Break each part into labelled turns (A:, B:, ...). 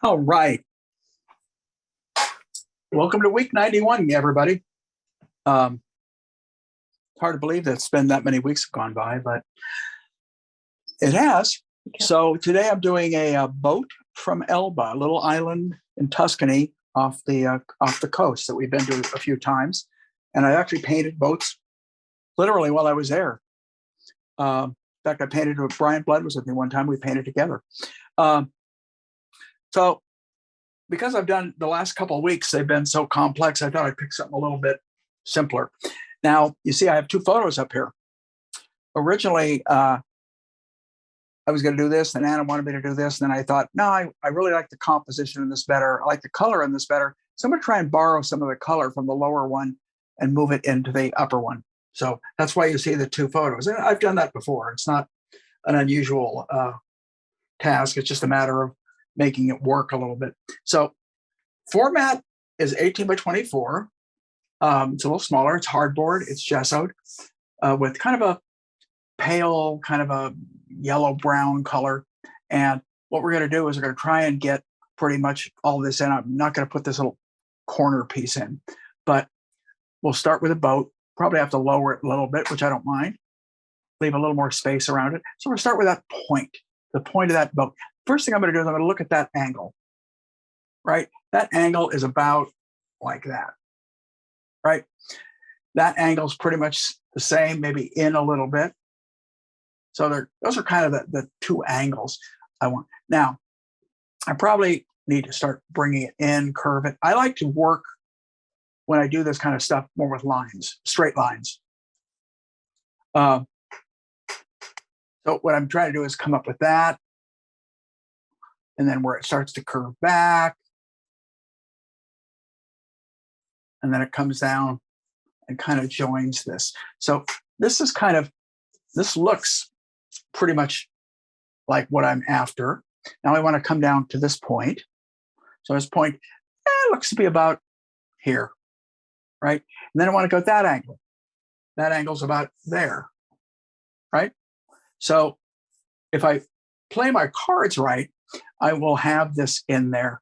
A: All right. Welcome to week 91, everybody. It's hard to believe that it's been that many weeks have gone by, but it has. So today I'm doing a boat from Elba, a little island in Tuscany off the coast that we've been to a few times. And I actually painted boats literally while I was there. In fact, I painted with Brian Blood was with me one time. We painted together. So because I've done the last couple of weeks, they've been so complex, I thought I'd pick something a little bit simpler. Now, you see, I have two photos up here. Originally, I was going to do this, and Anna wanted me to do this. And then I thought, no, I really like the composition in this better. I like the color in this better. So I'm going to try and borrow some of the color from the lower one and move it into the upper one. So that's why you see the two photos. And I've done that before. It's not an unusual task. It's just a matter of making it work a little bit. So format is 18 by 24. It's a little smaller. It's hardboard. It's gessoed with kind of a pale, kind of a yellow-brown color. And what we're going to do is we're going to try and get pretty much all this in. I'm not going to put this little corner piece in, but we'll start with a boat. Probably have to lower it a little bit, which I don't mind. Leave a little more space around it. So we'll start with that point, the point of that boat. First thing I'm going to do is I'm going to look at that angle, right? That angle is about like that, right? That angle is pretty much the same, maybe in a little bit. So those are kind of the two angles I want. Now, I probably need to start bringing it in, curve it. I like to work when I do this kind of stuff more with lines, straight lines. So what I'm trying to do is come up with that. And then where it starts to curve back. And then it comes down and kind of joins this. So this looks pretty much like what I'm after. Now I want to come down to this point. So this point looks to be about here, right? And then I want to go at that angle. That angle's about there, right? So if I play my cards right, I will have this in there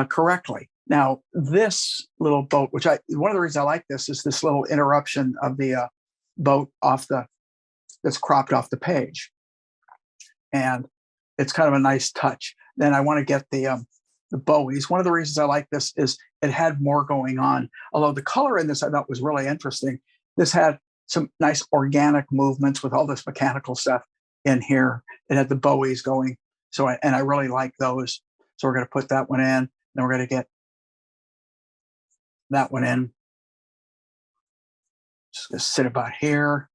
A: correctly. Now, this little boat, one of the reasons I like this is this little interruption of the boat that's cropped off the page. And it's kind of a nice touch. Then I want to get the bowies. One of the reasons I like this is it had more going on. Although the color in this I thought was really interesting. This had some nice organic movements with all this mechanical stuff in here. It had the bowies going. So I really like those. So we're going to put that one in. Then we're going to get that one in. Just going to sit about here.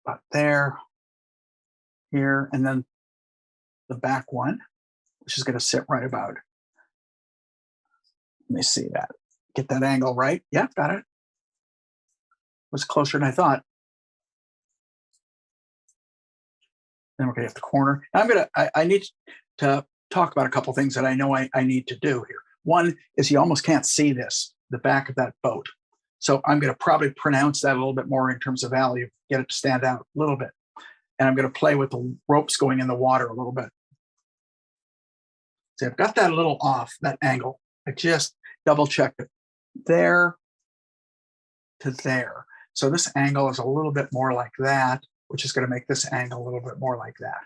A: About there. Here. And then the back one, which is going to sit right about. Let me see that. Get that angle right. Yeah, got it. Was closer than I thought. Then we're going to hit the corner. I need to talk about a couple things that I know I need to do here. One is you almost can't see this, the back of that boat. So I'm going to probably pronounce that a little bit more in terms of value, get it to stand out a little bit. And I'm going to play with the ropes going in the water a little bit. So I've got that a little off, that angle. I just double checked it. There to there. So this angle is a little bit more like that, which is going to make this angle a little bit more like that.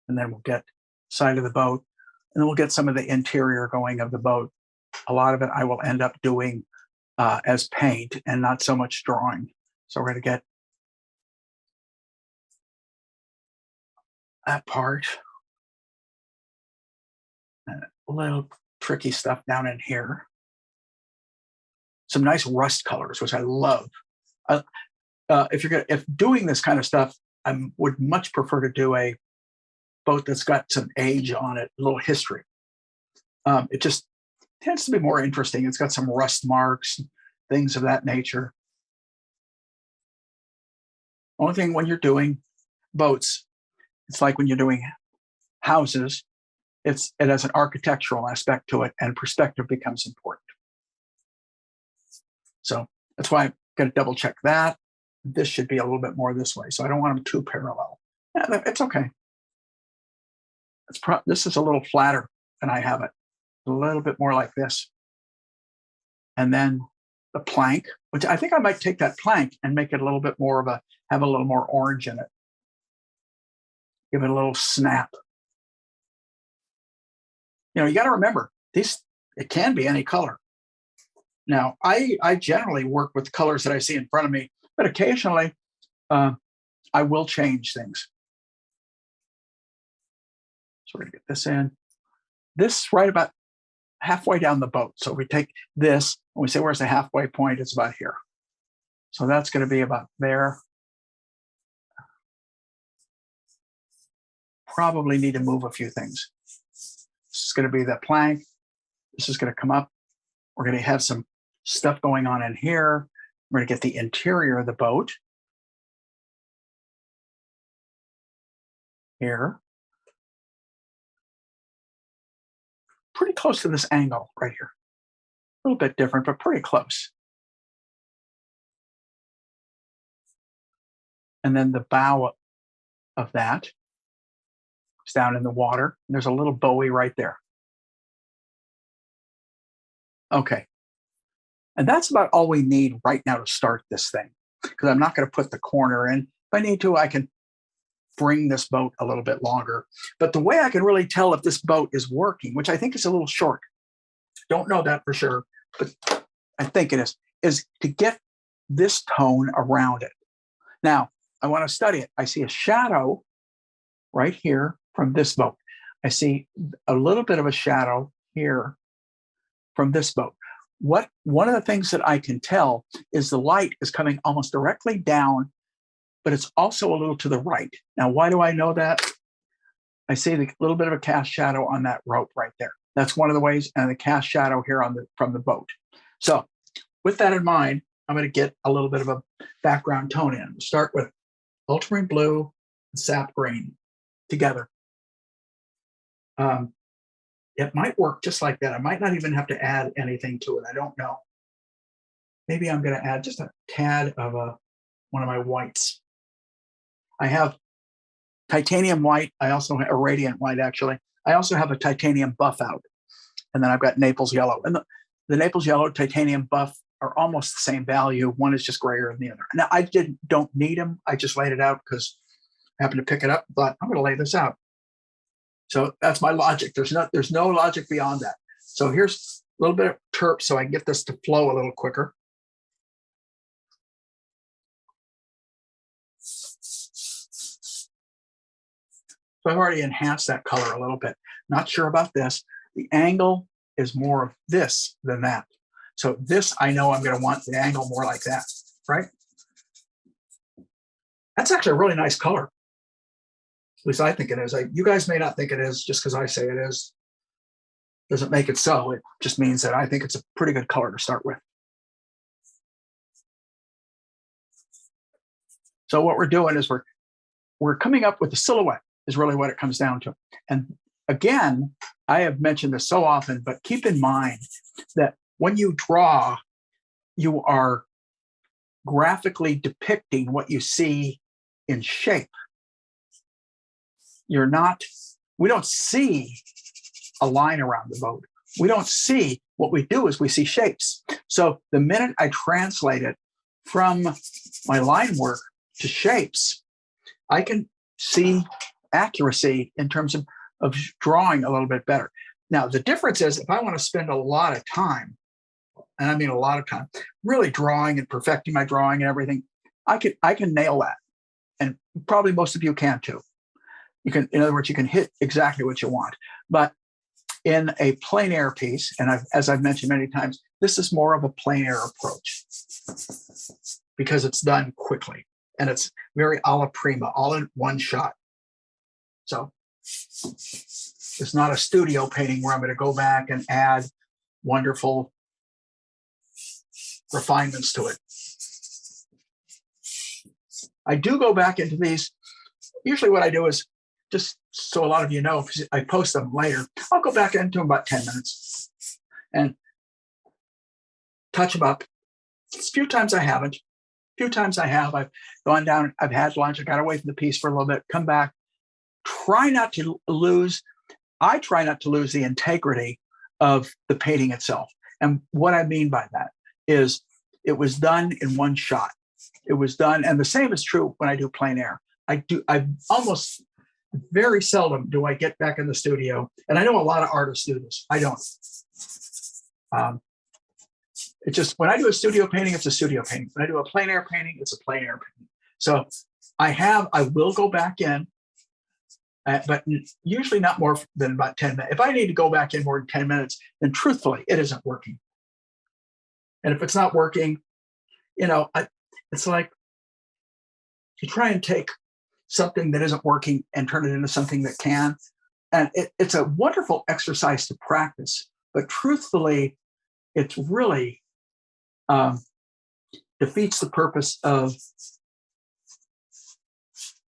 A: And then we'll get side of the boat, and then we'll get some of the interior going of the boat. A lot of it I will end up doing as paint and not so much drawing. So we're going to get that part. And a little tricky stuff down in here. Some nice rust colors, which I love. If doing this kind of stuff, I would much prefer to do a boat that's got some age on it, a little history. It just tends to be more interesting. It's got some rust marks, things of that nature. Only thing when you're doing boats, it's like when you're doing houses, it has an architectural aspect to it, and perspective becomes important. So that's why I'm going to double check that. This should be a little bit more this way. So I don't want them too parallel. Yeah, it's okay. This is a little flatter than I have it. A little bit more like this. And then the plank, which I think I might take that plank and make it a little bit more of have a little more orange in it. Give it a little snap. You got to remember, it can be any color. Now, I generally work with colors that I see in front of me, but occasionally I will change things. So we're going to get this in. This right about halfway down the boat. So we take this and we say, where's the halfway point? It's about here. So that's going to be about there. Probably need to move a few things. This is going to be the plank. This is going to come up. We're going to have some stuff going on in here. We're going to get the interior of the boat here. Pretty close to this angle right here. A little bit different, but pretty close. And then the bow of that is down in the water. And there's a little buoy right there. Okay. And that's about all we need right now to start this thing, because I'm not going to put the corner in. If I need to, I can bring this boat a little bit longer. But the way I can really tell if this boat is working, which I think is a little short, don't know that for sure, but I think it is to get this tone around it. Now, I want to study it. I see a shadow right here from this boat. I see a little bit of a shadow here from this boat. One of the things that I can tell is the light is coming almost directly down, but it's also a little to the right. Now, why do I know that? I see the little bit of a cast shadow on that rope right there. That's one of the ways, and the cast shadow here from the boat. So with that in mind, I'm going to get a little bit of a background tone in. Start with ultramarine blue and sap green together. It might work just like that. I might not even have to add anything to it. I don't know. Maybe I'm going to add just a tad of one of my whites. I have titanium white. I also have a radiant white, actually. I also have a titanium buff out. And then I've got Naples yellow. And the Naples yellow, titanium buff are almost the same value. One is just grayer than the other. Now, I don't need them. I just laid it out because I happened to pick it up. But I'm going to lay this out. So that's my logic. There's no logic beyond that. So here's a little bit of terp so I can get this to flow a little quicker. So I've already enhanced that color a little bit. Not sure about this. The angle is more of this than that. So this, I know I'm going to want the angle more like that, right? That's actually a really nice color. At least I think it is. You guys may not think it is just because I say it is. Doesn't make it so. It just means that I think it's a pretty good color to start with. So what we're doing is we're coming up with the silhouette is really what it comes down to. And again, I have mentioned this so often, but keep in mind that when you draw, you are graphically depicting what you see in shape. We don't see a line around the boat. We don't see, what we do is we see shapes. So the minute I translate it from my line work to shapes, I can see accuracy in terms of drawing a little bit better. Now, the difference is if I want to spend a lot of time, and I mean a lot of time, really drawing and perfecting my drawing and everything, I can nail that. And probably most of you can too. In other words, you can hit exactly what you want. But in a plein air piece, and as I've mentioned many times, this is more of a plein air approach because it's done quickly and it's very alla prima, all in one shot. So it's not a studio painting where I'm going to go back and add wonderful refinements to it. I do go back into these. Usually what I do is, just so a lot of you know, because I post them later, I'll go back into them about 10 minutes and touch them up. A few times I haven't, few times I have. I've gone down, I've had lunch, I got away from the piece for a little bit, come back, try not to lose the integrity of the painting itself. And what I mean by that is it was done in one shot. It was done, and the same is true when I do plein air. I almost very seldom do I get back in the studio, and I know a lot of artists do this. I don't. It's just when I do a studio painting, it's a studio painting. When I do a plein air painting, it's a plein air painting. So I will go back in, but usually not more than about 10 minutes. If I need to go back in more than 10 minutes, then truthfully, it isn't working. And if it's not working, it's like you try and take something that isn't working and turn it into something that can. And it's a wonderful exercise to practice. But truthfully, it's really defeats the purpose of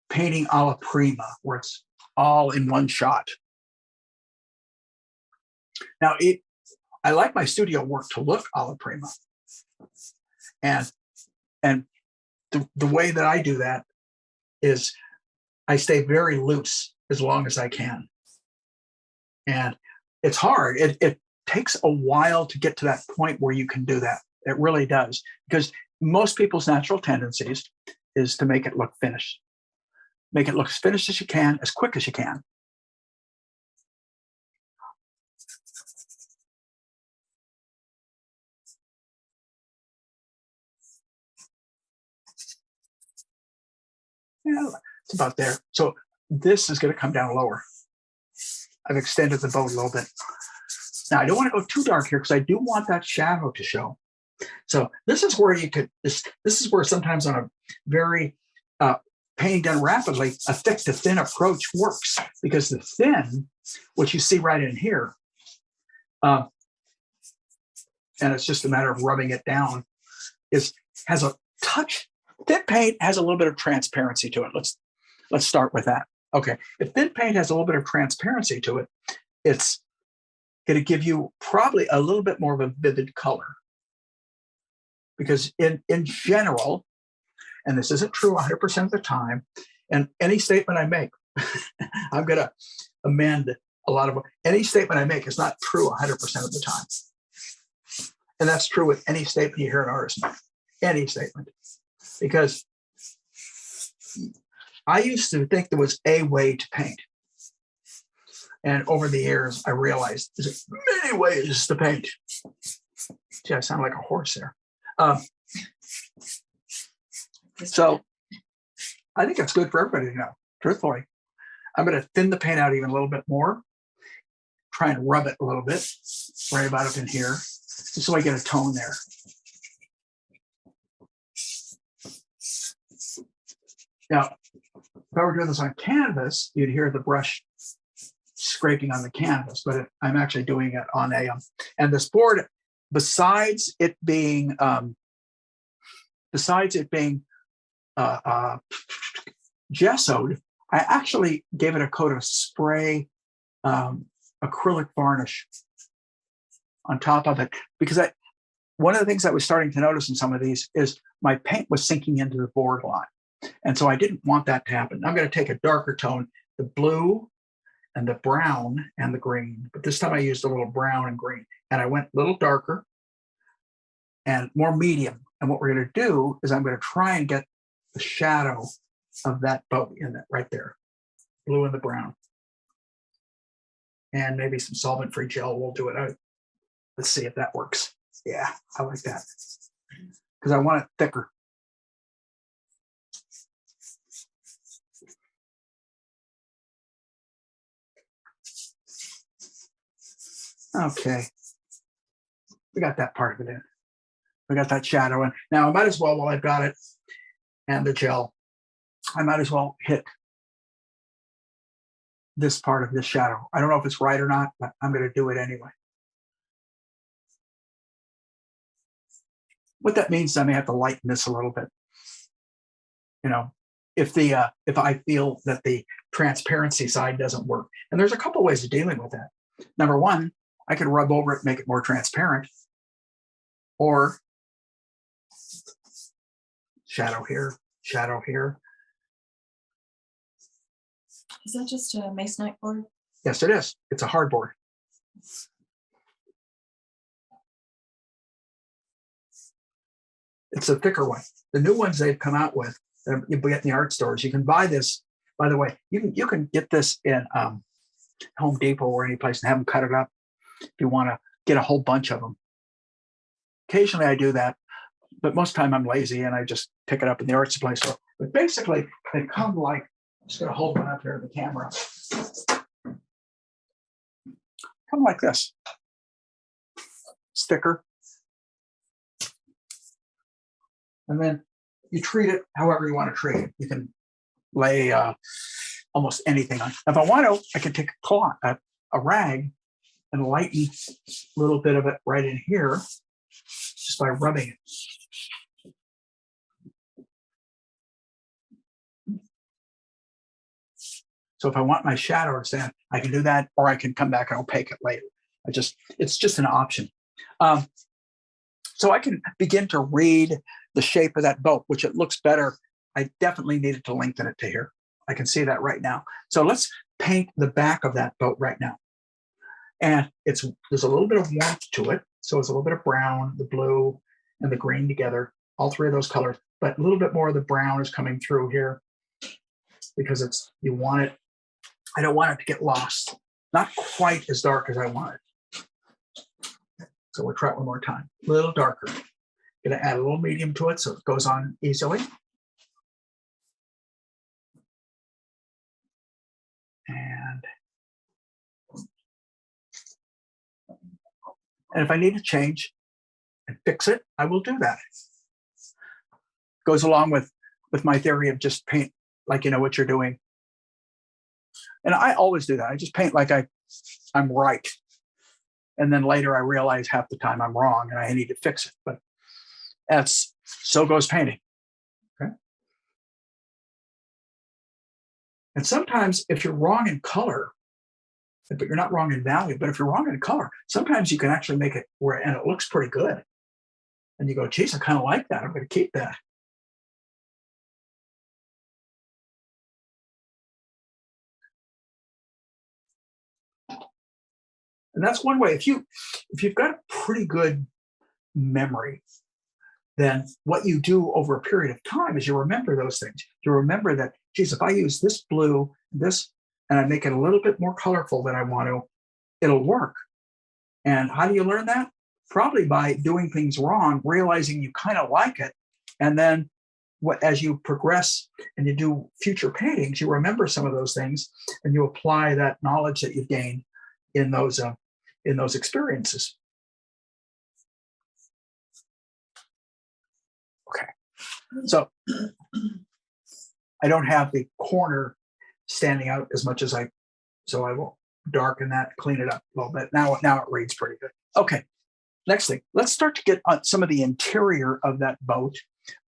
A: painting alla prima, where it's all in one shot. Now, I like my studio work to look alla prima, and the way that I do that is I stay very loose as long as I can, and it's hard. It takes a while to get to that point where you can do that. It really does, because most people's natural tendencies is to make it look finished. Make it look as finished as you can, as quick as you can. Yeah, it's about there. So this is going to come down lower. I've extended the boat a little bit. Now, I don't want to go too dark here because I do want that shadow to show. So this is where this is where sometimes on a very painting done rapidly, a thick to thin approach works, because the thin, which you see right in here, and it's just a matter of rubbing it down, has a touch. Thin paint has a little bit of transparency to it. Let's start with that. Okay, if thin paint has a little bit of transparency to it, it's going to give you probably a little bit more of a vivid color. Because in general, and this isn't true 100% of the time, and any statement I make, I'm going to amend a lot of any statement I make is not true 100% of the time. And that's true with any statement you hear an artist make, any statement. Because I used to think there was a way to paint. And over the years, I realized there's many ways to paint. Gee, I sound like a horse there. So I think it's good for everybody to know, truthfully. I'm going to thin the paint out even a little bit more, try and rub it a little bit, right about up in here, just so I get a tone there. Now, if I were doing this on canvas, you'd hear the brush scraping on the canvas, but I'm actually doing it on and this board, besides it being gessoed, I actually gave it a coat of spray acrylic varnish on top of it, because one of the things I was starting to notice in some of these is my paint was sinking into the board a lot. And so I didn't want that to happen. I'm going to take a darker tone, the blue and the brown and the green, but this time I used a little brown and green, and I went a little darker and more medium. And what we're going to do is I'm going to try and get the shadow of that boat in that right there, blue and the brown. And maybe some solvent-free gel will do it out. Let's see if that works. Yeah, I like that, because I want it thicker. Okay, we got that part of it in. We got that shadow in. Now I might as well, while I've got it and the gel, I might as well hit this part of this shadow. I don't know if it's right or not, but I'm going to do it anyway. What that means is I may have to lighten this a little bit. You know, if I feel that the transparency side doesn't work. And there's a couple of ways of dealing with that. Number one, I could rub over it, make it more transparent, or shadow here, shadow here.
B: Is that just a masonite board?
A: Yes, it is. It's a hardboard. It's a thicker one. The new ones they've come out with, you get in the art stores. You can buy this. By the way, you can get this in Home Depot or any place and have them cut it up if you want to get a whole bunch of them. Occasionally I do that, but most of the time I'm lazy and I just pick it up in the art supply store. But basically, they come like, I'm just going to hold one up here to the camera. Come like this. It's thicker. And then you treat it however you want to treat it. You can lay almost anything on. If I want to, I can take a cloth, a rag, and lighten a little bit of it right in here just by rubbing it. So if I want my shadow to stand, I can do that, or I can come back and opaque it later. It's just an option. So I can begin to read the shape of that boat, which it looks better. I definitely needed to lengthen it to here. I can see that right now. So let's paint the back of that boat right now. And there's a little bit of warmth to it. So it's a little bit of brown, the blue, and the green together, all three of those colors, but a little bit more of the brown is coming through here because you want it. I don't want it to get lost. Not quite as dark as I want it. So we'll try it one more time. A little darker. Going to add a little medium to it so it goes on easily. And if I need to change and fix it, I will do that. Goes along with my theory of just paint like you know what you're doing. And I always do that. I just paint like I'm right. And then later I realize half the time I'm wrong and I need to fix it. But so goes painting. Okay. And sometimes if you're wrong in color, but you're not wrong in value, but if you're wrong in color, sometimes you can actually make it and it looks pretty good. And you go, geez, I kind of like that. I'm going to keep that. And that's one way. If you've got a pretty good memory, then what you do over a period of time is you remember those things. You remember that, geez, if I use this blue, this, and I make it a little bit more colorful than I want to, it'll work. And how do you learn that? Probably by doing things wrong, realizing you kind of like it. And then as you progress and you do future paintings, you remember some of those things and you apply that knowledge that you've gained in those experiences. Okay, so I don't have the corner standing out as much as so I will darken that, clean it up a little bit. Now it reads pretty good. Okay, next thing, let's start to get on some of the interior of that boat.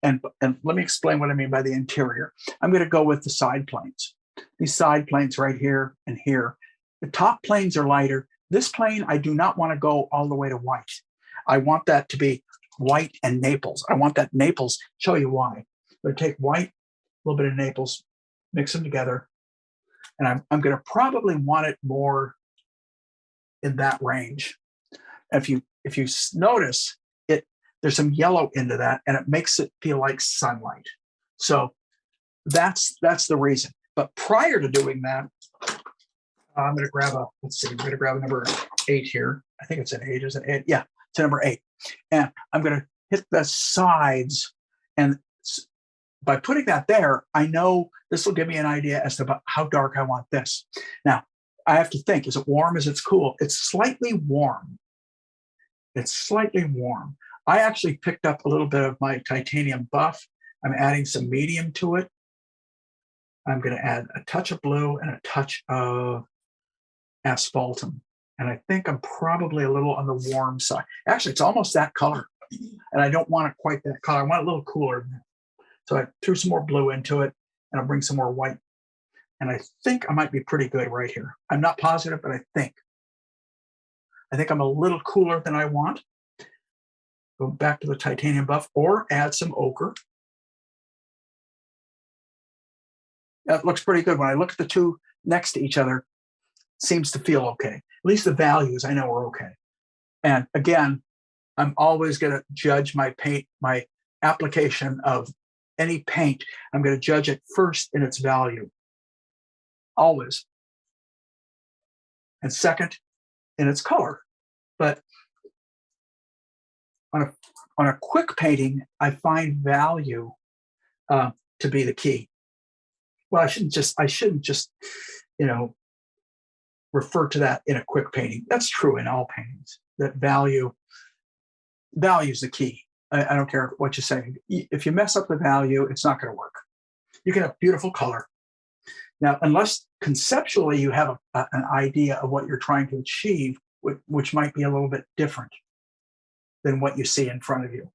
A: And let me explain what I mean by the interior. I'm going to go with the side planes. These side planes right here and here. The top planes are lighter. This plane, I do not want to go all the way to white. I want that to be white and Naples. I want that Naples. Show you why. I'm going to take white, a little bit of Naples, mix them together. And I'm going to probably want it more in that range. If you notice, there's some yellow into that, and it makes it feel like sunlight. So that's the reason. But prior to doing that, I'm going to grab a number 8 here. I think it's an 8. Is it 8? Yeah, it's a number 8. And I'm going to hit the sides. And by putting that there, I know this will give me an idea as to how dark I want this. Now, I have to think, is it warm? Is it cool? It's slightly warm. It's slightly warm. I actually picked up a little bit of my titanium buff. I'm adding some medium to it. I'm going to add a touch of blue and a touch of asphaltum. And I think I'm probably a little on the warm side. Actually, it's almost that color. And I don't want it quite that color. I want it a little cooler than that. So I threw some more blue into it, and I'll bring some more white. And I think I might be pretty good right here. I'm not positive, but I think I'm a little cooler than I want. Go back to the titanium buff or add some ochre. That looks pretty good. When I look at the two next to each other, seems to feel okay. At least the values I know are okay. And again, I'm always going to judge my paint, my application of any paint. I'm going to judge it first in its value, always. And second, in its color. But on a quick painting, I find value to be the key. Well, I shouldn't just, refer to that in a quick painting. That's true in all paintings. That value is the key. I don't care what you say. If you mess up the value, it's not going to work. You can have beautiful color. Now, unless conceptually you have an idea of what you're trying to achieve, which might be a little bit different than what you see in front of you.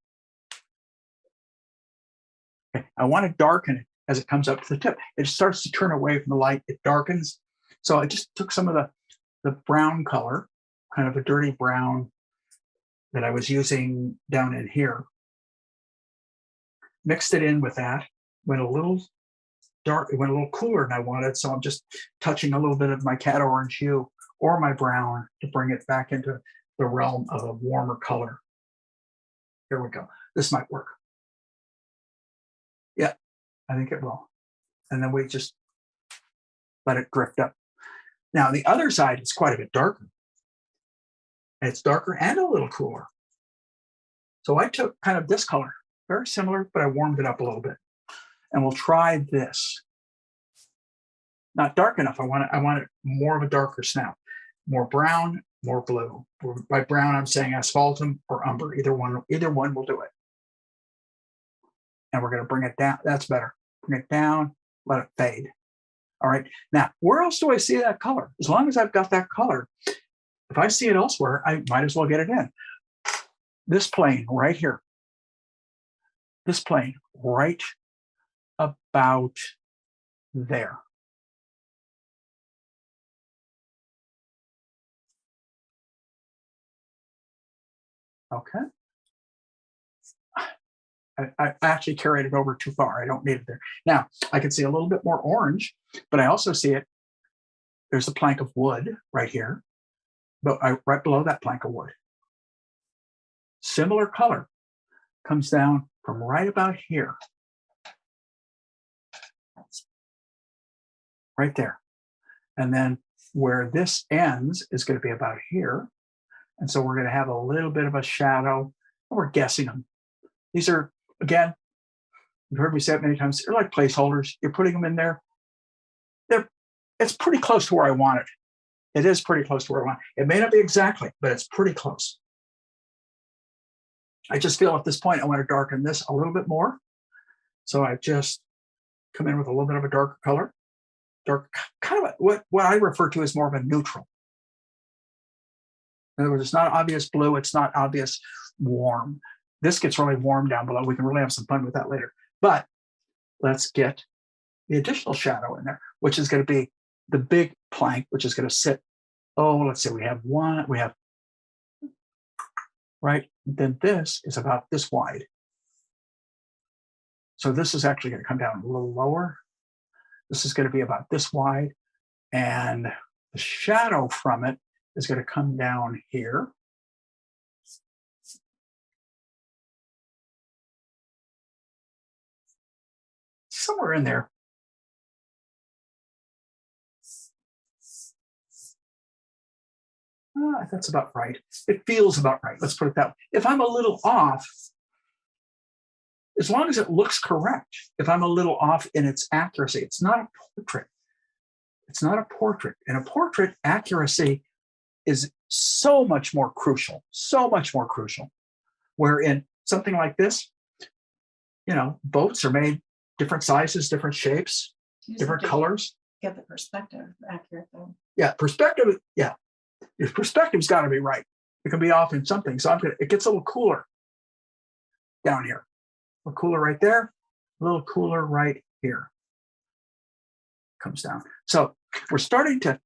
A: Okay. I want to darken it as it comes up to the tip. It starts to turn away from the light. It darkens. So I just took some of the brown color, kind of a dirty brown that I was using down in here, mixed it in with that, went a little dark, it went a little cooler than I wanted. So I'm just touching a little bit of my cat orange hue or my brown to bring it back into the realm of a warmer color. Here we go. This might work. Yeah, I think it will. And then we just let it drift up. Now, the other side is quite a bit darker. It's darker and a little cooler. So I took kind of this color, very similar, but I warmed it up a little bit. And we'll try this. Not dark enough. I want it more of a darker snap. More brown, more blue. By brown, I'm saying asphaltum or umber. Either one will do it. And we're going to bring it down. That's better. Bring it down, let it fade. All right. Now, where else do I see that color? As long as I've got that color, if I see it elsewhere, I might as well get it in. This plane right here. This plane right about there. Okay. I actually carried it over too far. I don't need it there. Now, I can see a little bit more orange, but I also see it. There's a plank of wood right here, but right below that plank of wood. Similar color comes down from right about here. Right there. And then where this ends is going to be about here. And so we're going to have a little bit of a shadow. We're guessing them. These are, again, you've heard me say it many times, they're like placeholders. You're putting them in there. It's pretty close to where I want it. It is pretty close to where I want it. It may not be exactly, but it's pretty close. I just feel at this point I want to darken this a little bit more. So I just come in with a little bit of a darker color. Dark, kind of what I refer to as more of a neutral. In other words, it's not obvious blue. It's not obvious warm. This gets really warm down below. We can really have some fun with that later. But let's get the additional shadow in there, which is going to be the big plank, which is going to sit. Oh, let's say we have one. We have, right? Then this is about this wide. So this is actually going to come down a little lower. This is going to be about this wide. And the shadow from it is going to come down here. Somewhere in there. That's about right. It feels about right. Let's put it that way. If I'm a little off, as long as it looks correct, if I'm a little off in its accuracy, it's not a portrait. It's not a portrait. In a portrait, accuracy is so much more crucial, Where in something like this, boats are made different sizes, different shapes, different colors.
B: Get the perspective accurate though.
A: Yeah, perspective. Yeah, your perspective's got to be right. It can be off in something. So it gets a little cooler down here. A little cooler right there. A little cooler right here. Comes down. So we're starting to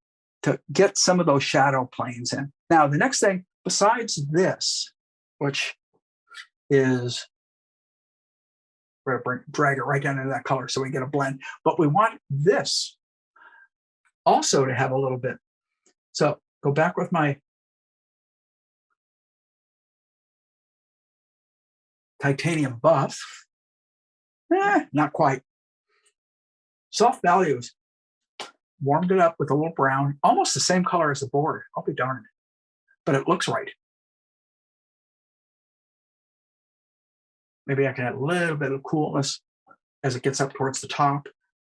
A: get some of those shadow planes in. Now, the next thing, besides this, which is We're going to drag it right down into that color so we get a blend. But we want this also to have a little bit. So go back with my titanium buff. Not quite. Soft values. Warmed it up with a little brown, almost the same color as the board. I'll be darned. But it looks right. Maybe I can add a little bit of coolness as it gets up towards the top.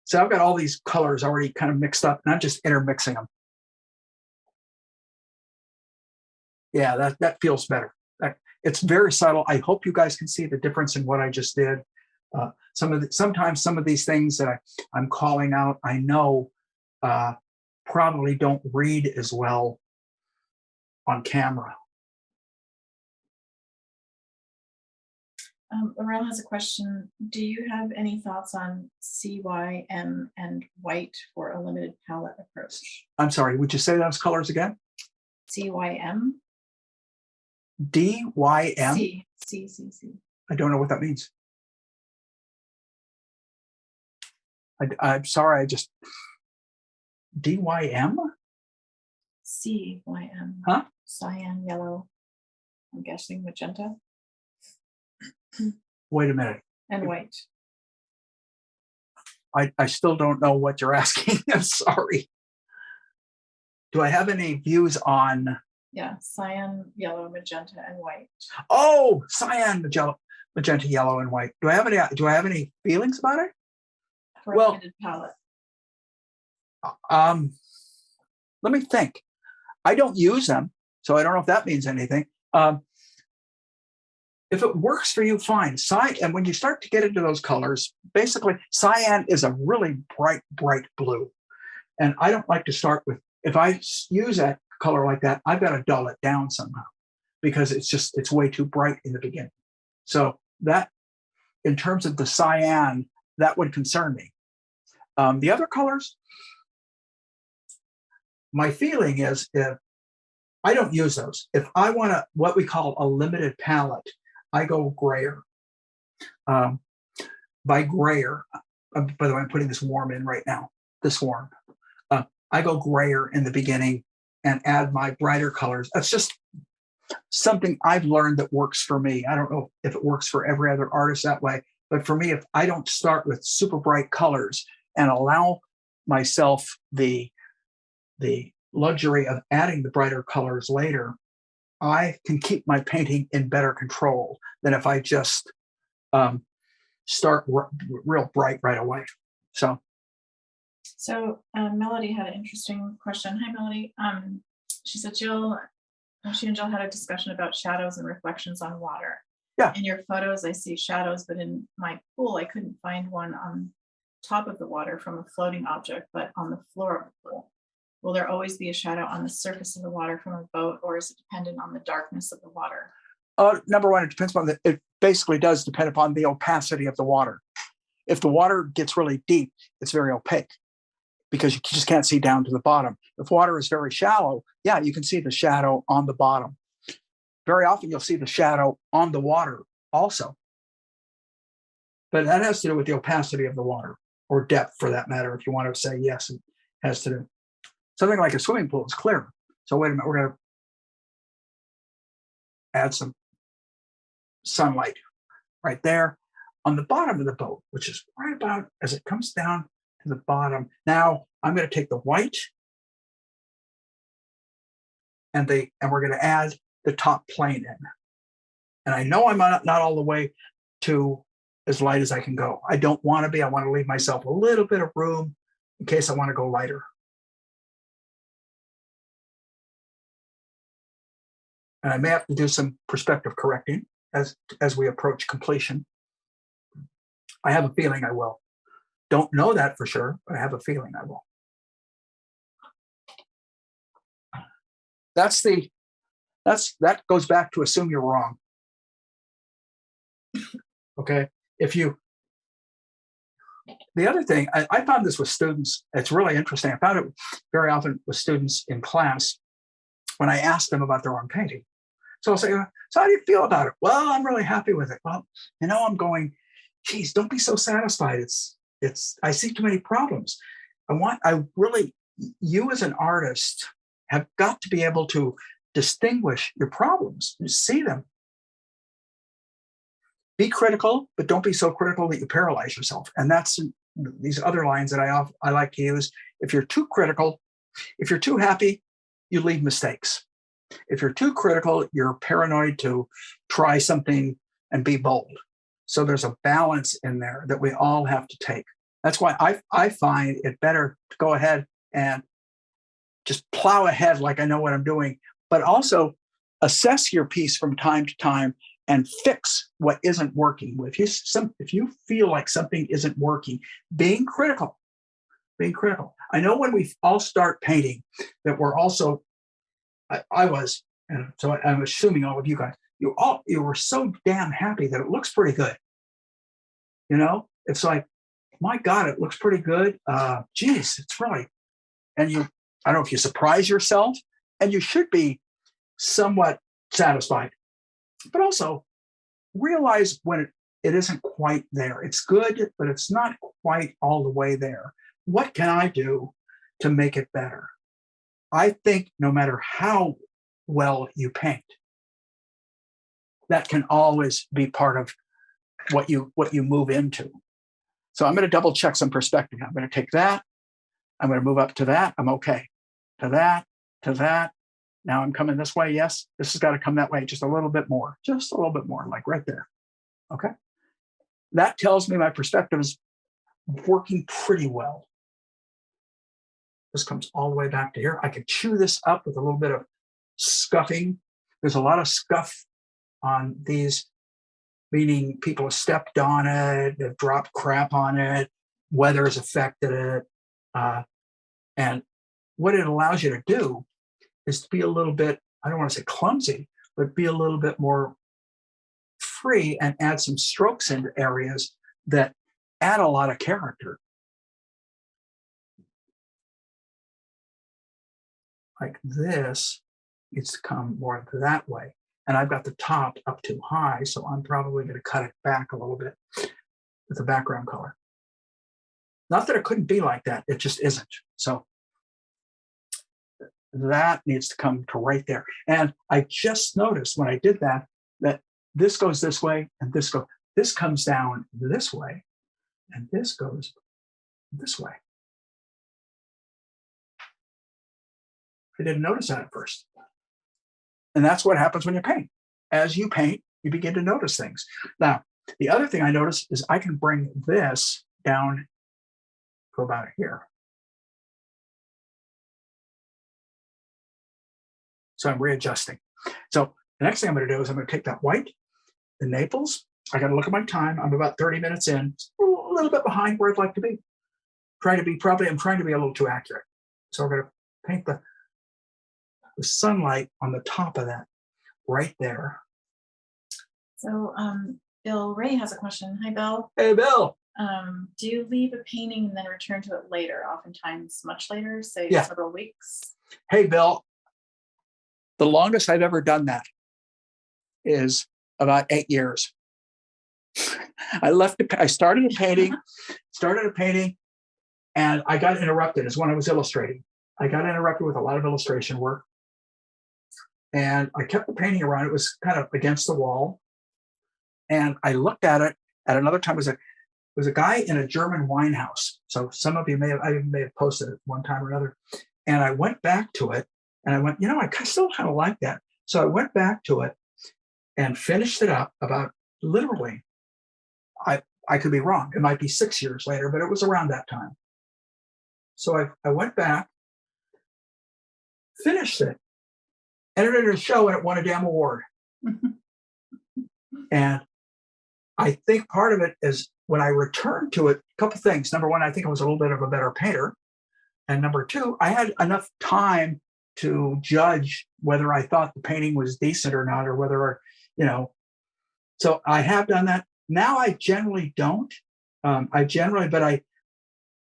A: So I've got all these colors already kind of mixed up, and I'm just intermixing them. Yeah, that feels better. It's very subtle. I hope you guys can see the difference in what I just did. Sometimes some of these things that I'm calling out, I know probably don't read as well on camera.
B: Laurel has a question. Do you have any thoughts on CYM and white for a limited palette approach?
A: I'm sorry, would you say those colors again?
B: CYM?
A: DYM?
B: C.
A: I don't know what that means. I'm sorry, I just... DYM?
B: CYM.
A: Huh?
B: Cyan, yellow. I'm guessing magenta.
A: Wait a minute.
B: And white.
A: I still don't know what you're asking. I'm sorry. Do I have any views on...
B: Yeah, cyan, yellow, magenta, and white.
A: Oh, cyan, magenta, yellow, and white. Do I have any feelings about it?
B: For
A: Well,
B: a limited palette.
A: Let me think. I don't use them, so I don't know if that means anything. If it works for you, fine. And when you start to get into those colors, basically cyan is a really bright blue. And I don't like to start with, if I use that color like that, I've got to dull it down somehow because it's way too bright in the beginning. So that, in terms of the cyan, that would concern me. The other colors, my feeling is if I don't use those. If I want what we call a limited palette, I go grayer. By grayer, by the way, I'm putting this warm in right now, this warm. I go grayer in the beginning and add my brighter colors. That's just something I've learned that works for me. I don't know if it works for every other artist that way, but for me, if I don't start with super bright colors and allow myself the luxury of adding the brighter colors later, I can keep my painting in better control than if I just start real bright right away.
B: So Melody had an interesting question. Hi, Melody. She said she and Jill had a discussion about shadows and reflections on water.
A: Yeah.
B: In your photos, I see shadows, but in my pool, I couldn't find one on top of the water from a floating object, but on the floor of the pool. Will there always be a shadow on the surface of the water from a boat, or is it dependent on the darkness of the water?
A: Number one, it depends on it basically does depend upon the opacity of the water. If the water gets really deep, it's very opaque because you just can't see down to the bottom. If water is very shallow, yeah, you can see the shadow on the bottom. Very often you'll see the shadow on the water also. But that has to do with the opacity of the water, or depth for that matter. If you want to say yes, it has to do. Something like a swimming pool is clear. So wait a minute, we're going to add some sunlight right there on the bottom of the boat, which is right about as it comes down to the bottom. Now I'm going to take the white and we're going to add the top plane in. And I know I'm not all the way to as light as I can go. I don't want to be. I want to leave myself a little bit of room in case I want to go lighter. And I may have to do some perspective correcting as we approach completion. I have a feeling I will. Don't know that for sure, but I have a feeling I will. That goes back to assume you're wrong. Okay. The other thing, I found this with students, it's really interesting. I found it very often with students in class when I asked them about their own painting. So I'll say, so how do you feel about it? Well, I'm really happy with it. Well, I'm going geez, don't be so satisfied. I see too many problems. You as an artist have got to be able to distinguish your problems. You see them. Be critical, but don't be so critical that you paralyze yourself. And that's these other lines that I like to use. If you're too critical, if you're too happy, you leave mistakes. If you're too critical, you're paranoid to try something and be bold. So there's a balance in there that we all have to take. That's why I find it better to go ahead and just plow ahead like I know what I'm doing, but also assess your piece from time to time and fix what isn't working. If you feel like something isn't working, being critical. I know when we all start painting that we're also, I was, and so I'm assuming all of you guys, you were so damn happy that it looks pretty good. It's like, my God, it looks pretty good. Geez, it's really, and I don't know if you surprise yourself, and you should be somewhat satisfied, but also realize when it isn't quite there. It's good, but it's not quite all the way there. What can I do to make it better? I think no matter how well you paint, that can always be part of what you move into. So I'm going to double check some perspective. I'm going to take that. I'm going to move up to that. I'm okay. To that, to that. Now I'm coming this way. Yes, this has got to come that way just a little bit more, like right there. Okay. That tells me my perspective is working pretty well. This comes all the way back to here. I could chew this up with a little bit of scuffing. There's a lot of scuff on these, meaning people have stepped on it, they've dropped crap on it, weather has affected it. And what it allows you to do is to be a little bit, I don't want to say clumsy, but be a little bit more free and add some strokes into areas that add a lot of character. Like this needs to come more that way. And I've got the top up too high, so I'm probably going to cut it back a little bit with the background color. Not that it couldn't be like that, it just isn't. So that needs to come to right there. And I just noticed when I did that this goes this way and this comes down this way and this goes this way. I didn't notice that at first. And that's what happens when you paint. As you paint, you begin to notice things. Now, the other thing I notice is I can bring this down to about here. So I'm readjusting. So the next thing I'm going to do is I'm going to take that white, the Naples. I got to look at my time. I'm about 30 minutes in, a little bit behind where I'd like to be. I'm trying to be a little too accurate. So we're going to paint the sunlight on the top of that right there.
B: So Bill Ray has a question. Hi, Bill.
A: Hey, Bill.
B: Do you leave a painting and then return to it later, oftentimes much later, say several weeks?
A: Hey, Bill. The longest I've ever done that is about 8 years. I started a painting, and I got interrupted. It's when I was illustrating. I got interrupted with a lot of illustration work. And I kept the painting around. It was kind of against the wall. And I looked at it at another time. It was a guy in a German wine house. So some of you may have posted it one time or another. And I went back to it and I went, I still kind of like that. So I went back to it and finished it up about literally, I could be wrong. It might be 6 years later, but it was around that time. So I went back, finished it, entered a show, and it won a damn award. And I think part of it is when I returned to it, a couple things. Number one, I think I was a little bit of a better painter. And number two, I had enough time to judge whether I thought the painting was decent or not, or whether, so I have done that. Now I generally don't.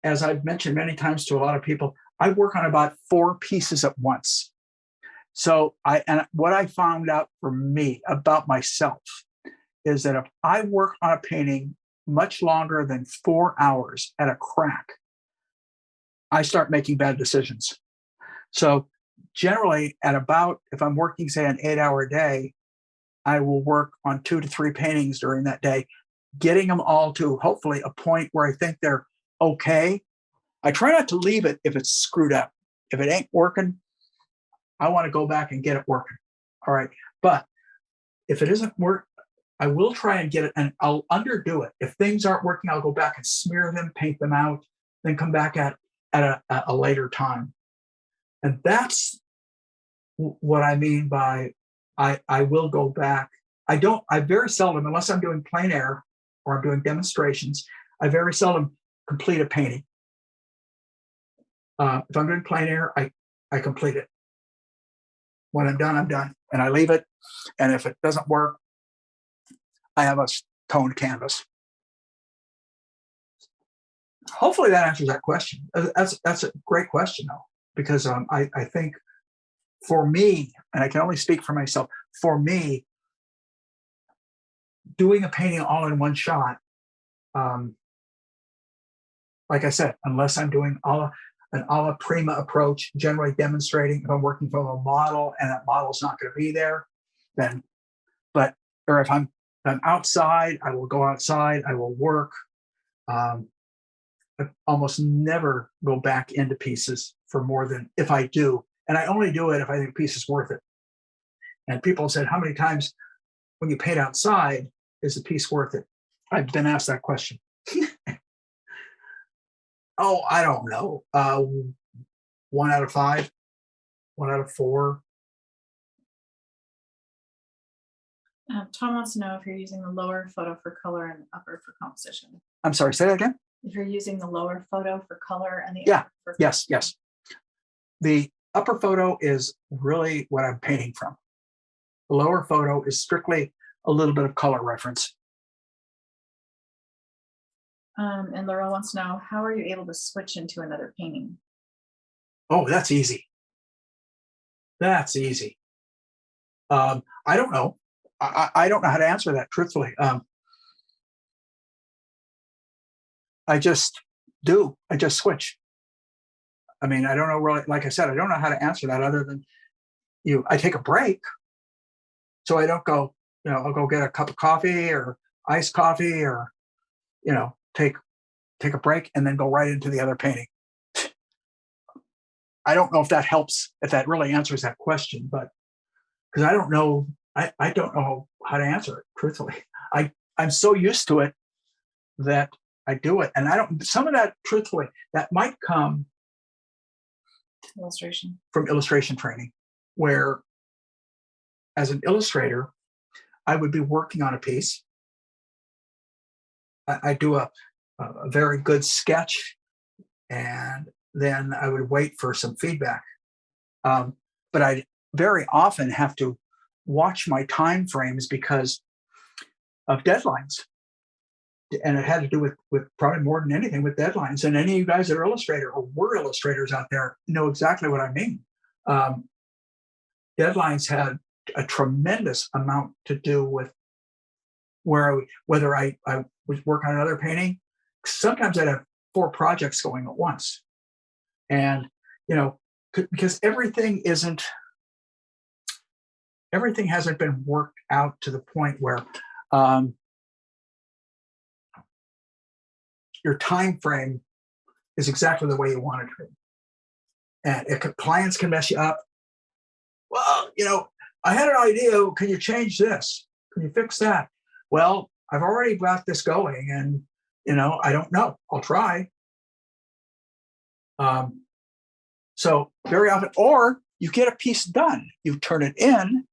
A: As I've mentioned many times to a lot of people, I work on about 4 pieces at once. So what I found out for me about myself is that if I work on a painting much longer than 4 hours at a crack, I start making bad decisions. So generally at about, if I'm working, say, an 8-hour day, I will work on 2 to 3 paintings during that day, getting them all to hopefully a point where I think they're okay. I try not to leave it if it's screwed up. If it ain't working, I want to go back and get it working. All right. But if it isn't work, I will try and get it, and I'll underdo it. If things aren't working, I'll go back and smear them, paint them out, then come back at a later time. And that's what I mean by I will go back. I very seldom, unless I'm doing plein air or I'm doing demonstrations, I very seldom complete a painting. If I'm doing plein air, I complete it. When I'm done, I'm done. And I leave it. And if it doesn't work, I have a toned canvas. Hopefully that answers that question. That's a great question, though, because I think for me, and I can only speak for myself, for me, doing a painting all in one shot, like I said, unless I'm doing an alla prima approach, generally demonstrating, if I'm working from a model and that model's not going to be there, then, or if I'm outside, I will go outside, I will work. I almost never go back into pieces for more than, if I do, and I only do it if I think a piece is worth it. And people said, how many times when you paint outside is the piece worth it? I've been asked that question. Oh, I don't know. 1 out of 5, 1 out of 4.
B: Tom wants to know if you're using the lower photo for color and the upper for composition.
A: I'm sorry, say that again.
B: If you're using the lower photo for color and the
A: Yeah,
B: upper for
A: yes. The upper photo is really what I'm painting from. The lower photo is strictly a little bit of color reference.
B: And Laurel wants to know, how are you able to switch into another painting?
A: Oh, that's easy. That's easy. I don't know. I don't know how to answer that truthfully. I just do. I just switch. I mean, I don't know really, like I said, I don't know how to answer that other than I take a break. So I don't go, I'll go get a cup of coffee or iced coffee or, take a break and then go right into the other painting. I don't know if that helps, if that really answers that question, but because I don't know, I don't know how to answer it, truthfully. I'm so used to it that I do it. And some of that, truthfully, that might come from illustration training, where as an illustrator, I would be working on a piece. I do a very good sketch, and then I would wait for some feedback. But I very often have to watch my time frames because of deadlines. And it had to do with probably more than anything with deadlines. And any of you guys that are illustrator or were illustrators out there know exactly what I mean. Deadlines had a tremendous amount to do with whether I was working on another painting. Sometimes I'd have 4 projects going at once. And, because everything hasn't been worked out to the point where your time frame is exactly the way you want it to be. And if clients can mess you up, well, I had an idea. Can you change this? Can you fix that? Well, I've already got this going, and I don't know. I'll try. So very often, or you get a piece done, you turn it in,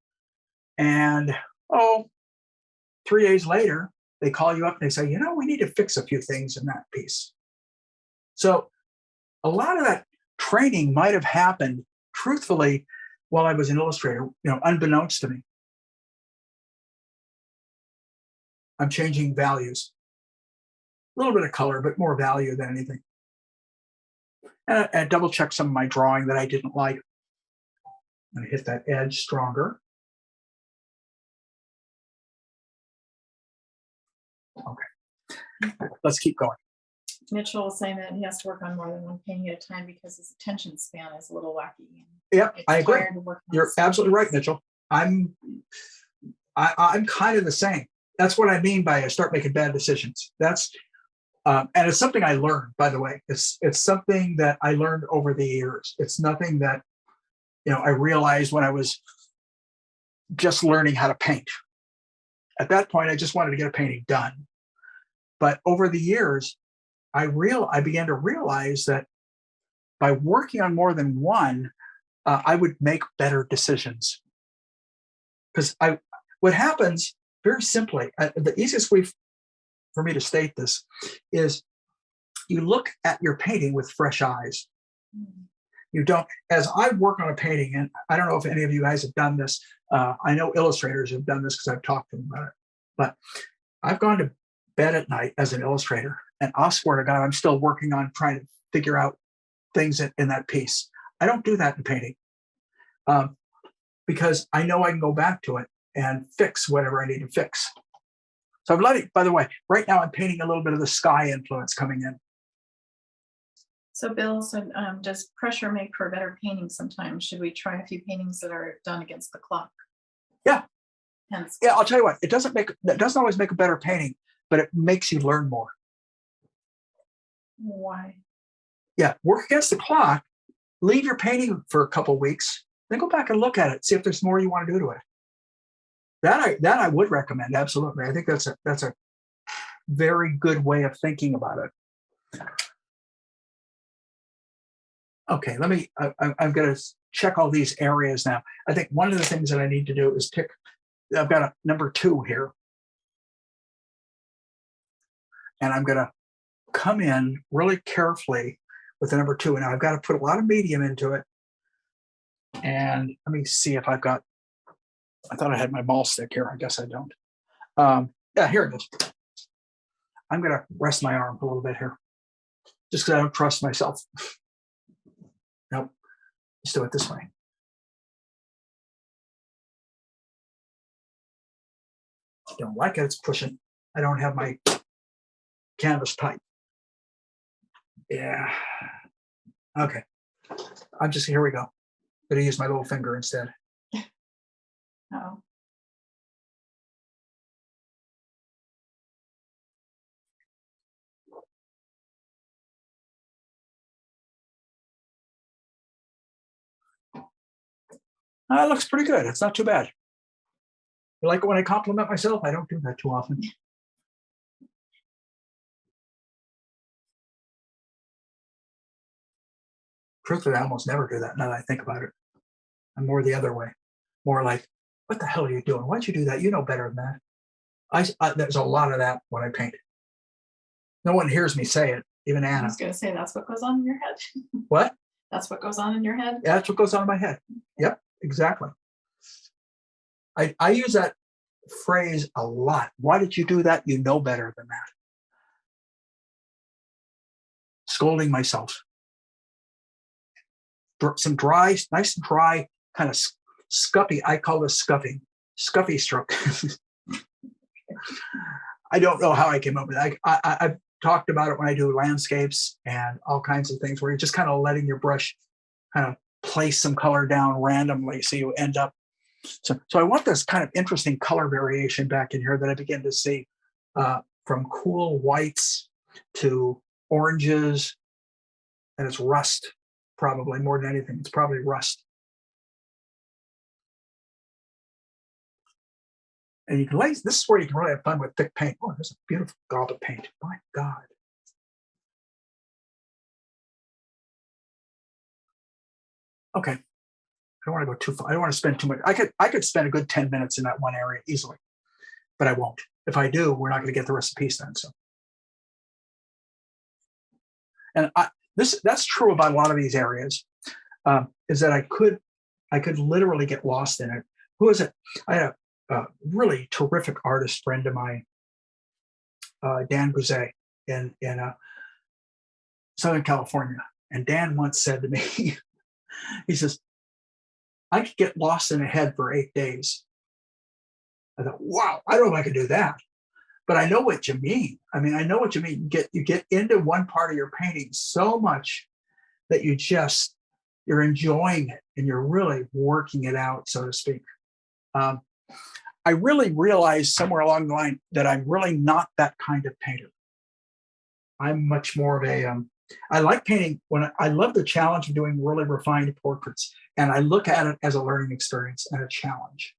A: and 3 days later, they call you up and they say, we need to fix a few things in that piece. So a lot of that training might have happened, truthfully, while I was an illustrator, unbeknownst to me. I'm changing values. A little bit of color, but more value than anything. And I double check some of my drawing that I didn't like. And I hit that edge stronger. Okay. Let's keep going.
B: Mitchell was saying that he has to work on more than one painting at a time because his attention span is a little wacky.
A: Yeah,
B: Gets
A: I agree.
B: tired of working on
A: You're
B: the
A: absolutely right,
B: same
A: Mitchell. I'm kind of the same. That's what I mean by I start making bad decisions. That's and it's something I learned, by the way. It's something that I learned over the years. It's nothing that I realized when I was just learning how to paint. At that point, I just wanted to get a painting done. But over the years, I began to realize that by working on more than one, I would make better decisions. Because what happens very simply, the easiest way for me to state this is you look at your painting with fresh eyes. You don't, as I work on a painting, and I don't know if any of you guys have done this. I know illustrators have done this because I've talked to them about it. But I've gone to bed at night as an illustrator, and I'll swear to God, I'm still working on trying to figure out things in that piece. I don't do that in painting because I know I can go back to it and fix whatever I need to fix. So I'm letting, by the way, right now I'm painting a little bit of the sky influence coming in.
B: So Bill said, does pressure make for a better painting sometimes? Should we try a few paintings that are done against the clock?
A: Yeah.
B: Hence.
A: Yeah, I'll tell you what, it doesn't always make a better painting, but it makes you learn more.
B: Why?
A: Yeah, work against the clock, leave your painting for a couple of weeks, then go back and look at it, see if there's more you want to do to it. That I would recommend, absolutely. I think that's a very good way of thinking about it. Okay, I'm going to check all these areas now. I think one of the things that I need to do is pick, I've got a number 2 here. And I'm going to come in really carefully with the number 2. And now I've got to put a lot of medium into it. And let me see if I've got, I thought I had my ball stick here. I guess I don't. Yeah, here it is. I'm going to rest my arm a little bit here just because I don't trust myself. Nope. Let's do it this way. I don't like it. It's pushing. I don't have my canvas tight. Yeah. Okay. Here we go. I'm going to use my little finger instead.
B: Oh.
A: It looks pretty good. It's not too bad. You like it when I compliment myself? I don't do that too often. Truthfully, I almost never do that now that I think about it. I'm more the other way. More like, what the hell are you doing? Why'd you do that? You know better than that. There's a lot of that when I paint. No one hears me say it, even Anna.
B: I was going to say, that's what goes on in your head.
A: What?
B: That's what goes on in your head?
A: Yeah, that's what goes on in my head. Yep, exactly. I use that phrase a lot. Why did you do that? You know better than that. Scolding myself. Some dry, nice and dry, kind of scuffy. I call this scuffing. Scuffy stroke. I don't know how I came up with it. I've talked about it when I do landscapes and all kinds of things where you're just kind of letting your brush kind of place some color down randomly so you end up. So I want this kind of interesting color variation back in here that I begin to see from cool whites to oranges, and it's rust, probably more than anything. It's probably rust. And you can this is where you can really have fun with thick paint. Oh, there's a beautiful gob of paint. My God. Okay. I don't want to go too far. I don't want to spend too much. I could spend a good 10 minutes in that one area easily, but I won't. If I do, we're not going to get the rest of the piece then. So, and that's true about a lot of these areas, is that I could literally get lost in it. Who is it? I had a really terrific artist friend of mine, Dan Gouze in Southern California. And Dan once said to me, he says, I could get lost in a head for 8 days. I thought, wow, I don't know if I could do that. but I know what you mean. I mean, I know what you mean. You get into one part of your painting so much that you're enjoying it and you're really working it out, so to speak. Um, I really realized somewhere along the line that I'm really not that kind of painter. I'm much more of I like painting I love the challenge of doing really refined portraits, and I look at it as a learning experience and a challenge.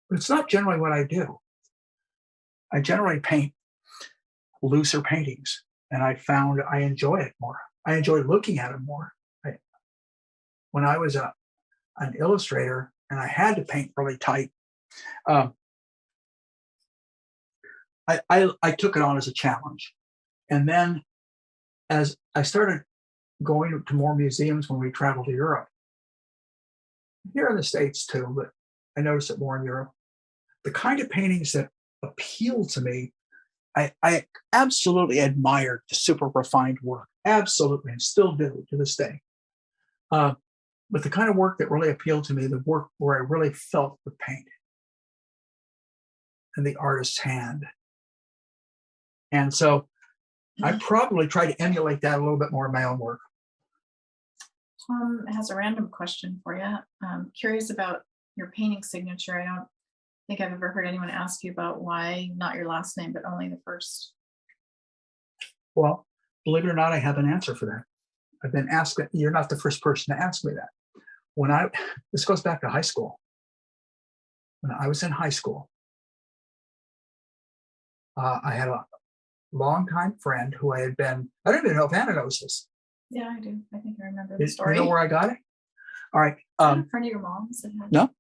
A: But it's not generally what I do. I generally paint looser paintings, and I found I enjoy it more. I enjoy looking at it more. When I was an illustrator and I had to paint really tight, um, I took it on as a challenge. And then as I started going to more museums when we traveled to Europe, here in the States too, but I noticed it more in Europe, the kind of paintings that appeal to me, I absolutely admired the super refined work. Absolutely, and still do to this day. But the kind of work that really appealed to me, the work where I really felt the paint and the artist's hand. And so I probably try to emulate that a little bit more in my own work.
B: Tom has a random question for you. Curious about your painting signature. I don't think I've ever heard anyone ask you about why not your last name, but only the first.
A: Well, believe it or not, I have an answer for that. I've been asked that. You're not the first person to ask me that. This goes back to high school. When I was in high school, I had a longtime friend who I don't even know if Anna knows this.
B: Yeah, I do. I think I remember the story.
A: You know where I got it? All right.
B: In front of your mom's.
A: No.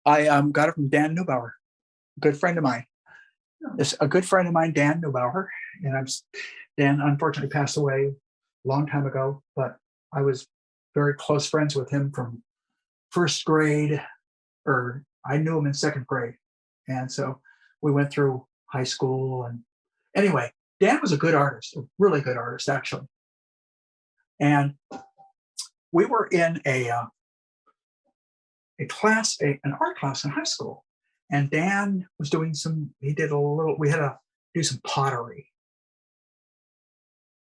A: I got it from Dan Neubauer, a good friend of mine.
B: Oh.
A: It's a good friend of mine, Dan Neubauer, and Dan unfortunately passed away a long time ago, but I was very close friends with him from first grade, or I knew him in second grade. And so we went through high school. And anyway, Dan was a good artist, a really good artist, actually. And we were in an art class in high school. And Dan was doing we had to do some pottery.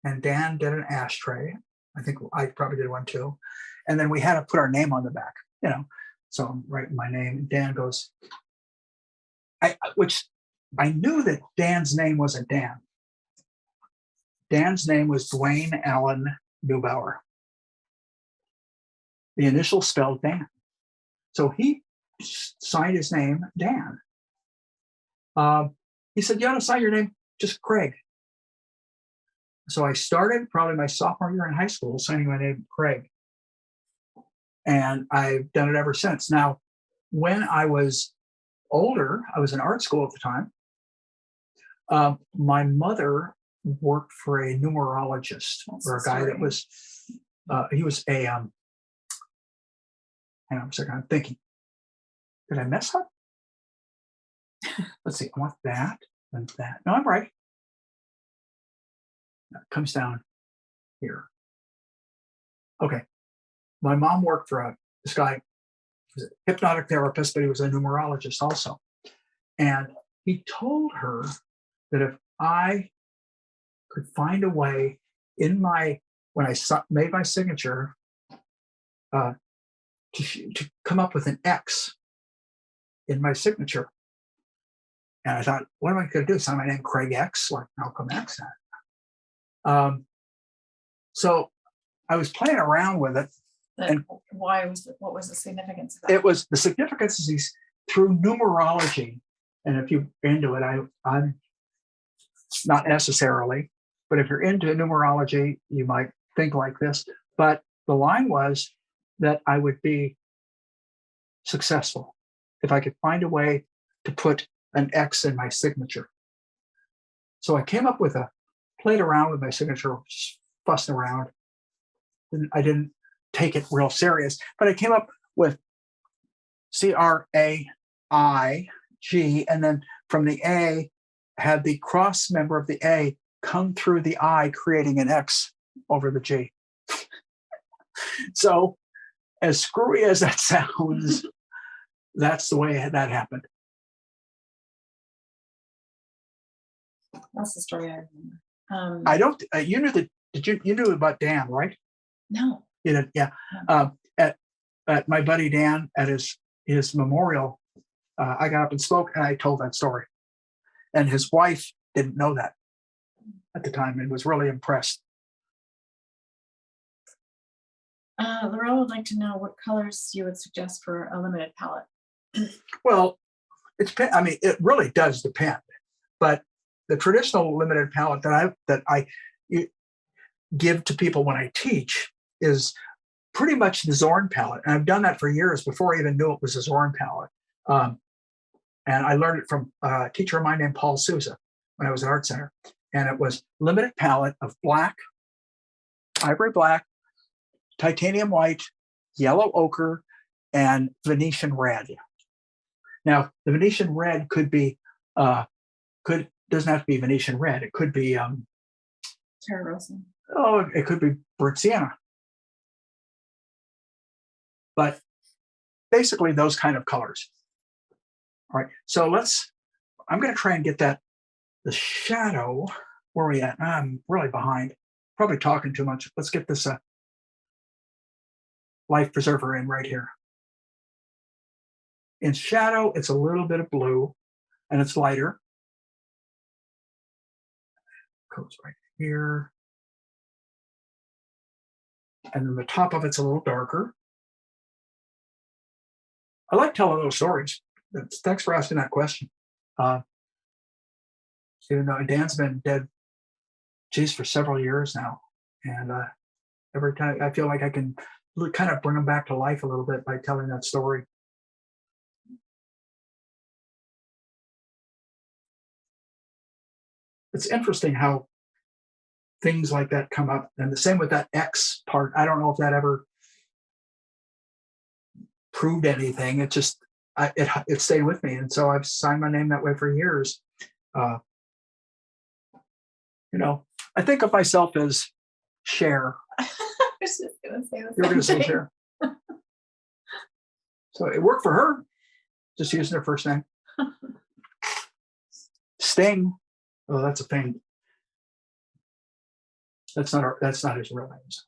A: And Dan did an ashtray. I think I probably did one too. And then we had to put our name on the back, So I'm writing my name. And Dan goes, which I knew that Dan's name wasn't Dan. Dan's name was Dwayne Allen Neubauer. The initial spelled Dan. So he signed his name Dan. He said, you ought to sign your name just Craig. So I started probably my sophomore year in high school signing my name Craig. And I've done it ever since. Now, when I was older, I was in art school at the time. My mother worked for a numerologist, or a guy that was, he was hang on a second, I'm thinking, did I mess up? Let's see, I want that and that. No, I'm right. That comes down here. Okay. My mom worked for this guy, he was a hypnotic therapist, but he was a numerologist also. And he told her that if I could find a way when I made my signature, to come up with an X in my signature. And I thought, what am I going to do? Sign my name Craig X, like Malcolm X. So I was playing around with it. And
B: what was the significance of that?
A: The significance is through numerology. And if you're into it, I'm not necessarily, but if you're into numerology, you might think like this. But the line was that I would be successful if I could find a way to put an X in my signature. So I came up with played around with my signature, fussing around. I didn't take it real serious, but I came up with CRAIG, and then from the A, had the cross member of the A come through the I, creating an X over the G. So, as screwy as that sounds, that's the way that happened.
B: That's the story I remember.
A: I don't, you knew that, you knew about Dan, right?
B: No.
A: You did, yeah. At my buddy Dan, at his memorial, I got up and spoke and I told that story. And his wife didn't know that at the time and was really impressed.
B: Laurel would like to know what colors you would suggest for a limited palette.
A: Well, I mean, it really does depend. But the traditional limited palette that I give to people when I teach is pretty much the Zorn palette. And I've done that for years before I even knew it was a Zorn palette. And I learned it from a teacher of mine named Paul Souza when I was at Art Center. And it was limited palette of black, ivory black, titanium white, yellow ochre, and Venetian red. Now, the Venetian red could be, doesn't have to be Venetian red. It could be,
B: Terra Rosa.
A: oh, it could be burnt sienna. But basically those kind of colors. All right, so I'm going to try and get the shadow, where are we at? I'm really behind, probably talking too much. Let's get this life preserver in right here. In shadow, it's a little bit of blue and it's lighter. Goes right here. And then the top of it's a little darker. I like telling those stories. Thanks for asking that question. Even though Dan's been dead, geez, for several years now. And every time I feel like I can kind of bring him back to life a little bit by telling that story. It's interesting how things like that come up. And the same with that X part. I don't know if that ever proved anything. It just, it stayed with me. And so I've signed my name that way for years. You know, I think of myself as Cher.
B: I was just going to say the
A: You're going to say
B: same thing.
A: Cher. So it worked for her, just using her first name. Sting. Oh, that's a thing. That's not his real names.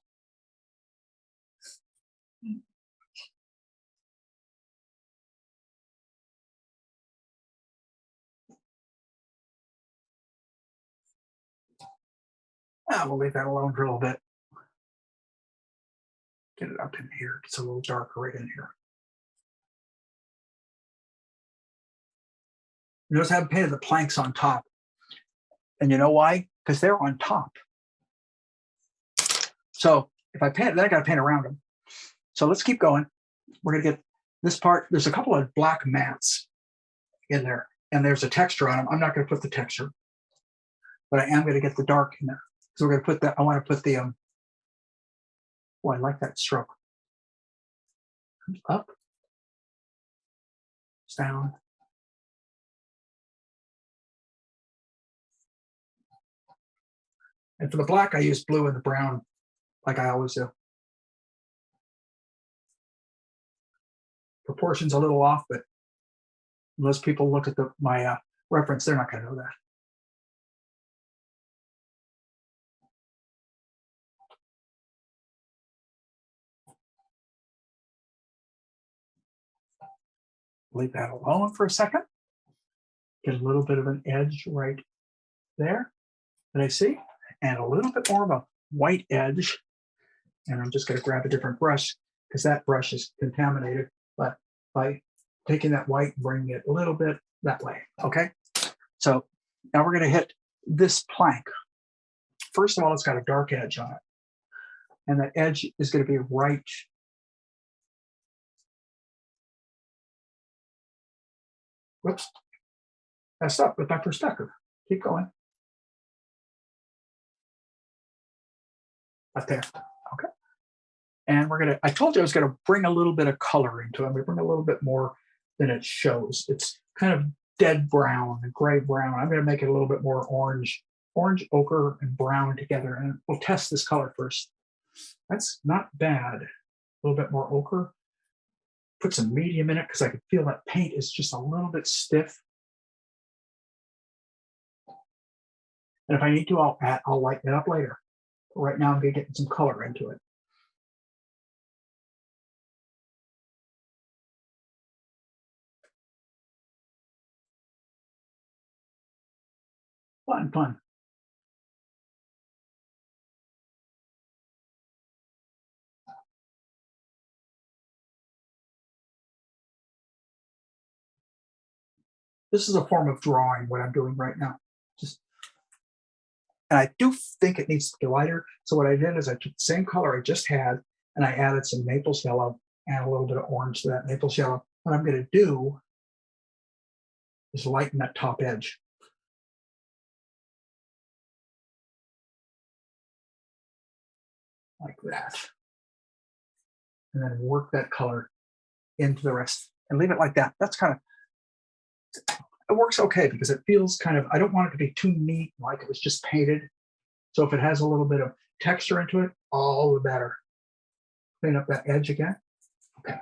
A: We'll leave that alone for a little bit. Get it up in here. It's a little darker right in here. Notice I haven't painted the planks on top. And you know why? Because they're on top. So if I paint, then I got to paint around them. So let's keep going. We're going to get this part. There's a couple of black mats in there, and there's a texture on them. I'm not going to put the texture, but I am going to get the dark in there. So we're going to put that. I want to put the, oh, I like that stroke. Comes up, down. And for the black, I use blue and the brown, like I always do. Proportion's a little off, but unless people look at my reference, they're not going to know that. Leave that alone for a second. Get a little bit of an edge right there that I see, and a little bit more of a white edge. And I'm just going to grab a different brush because that brush is contaminated. But by taking that white and bringing it a little bit that way, okay? So now we're going to hit this plank. First of all, it's got a dark edge on it. And that edge is going to be right. Whoops. Messed up with my perspective. Keep going. Up there. Okay. And we're going to, I told you I was going to bring a little bit of color into it. I'm going to bring a little bit more than it shows. It's kind of dead brown and gray brown. I'm going to make it a little bit more orange, ochre, and brown together. And we'll test this color first. That's not bad. A little bit more ochre. Put some medium in it because I can feel that paint is just a little bit stiff. And if I need to, I'll lighten it up later. But right now, I'm going to get some color into it. Fun, fun. This is a form of drawing, what I'm doing right now. And I do think it needs to be lighter. So what I did is I took the same color I just had, and I added some Naples yellow and a little bit of orange to that Naples yellow. What I'm going to do is lighten that top edge. Like that. And then work that color into the rest and leave it like that. That's kind of, it works okay because it feels kind of, I don't want it to be too neat, like it was just painted. So if it has a little bit of texture into it, all the better. Clean up that edge again. Okay.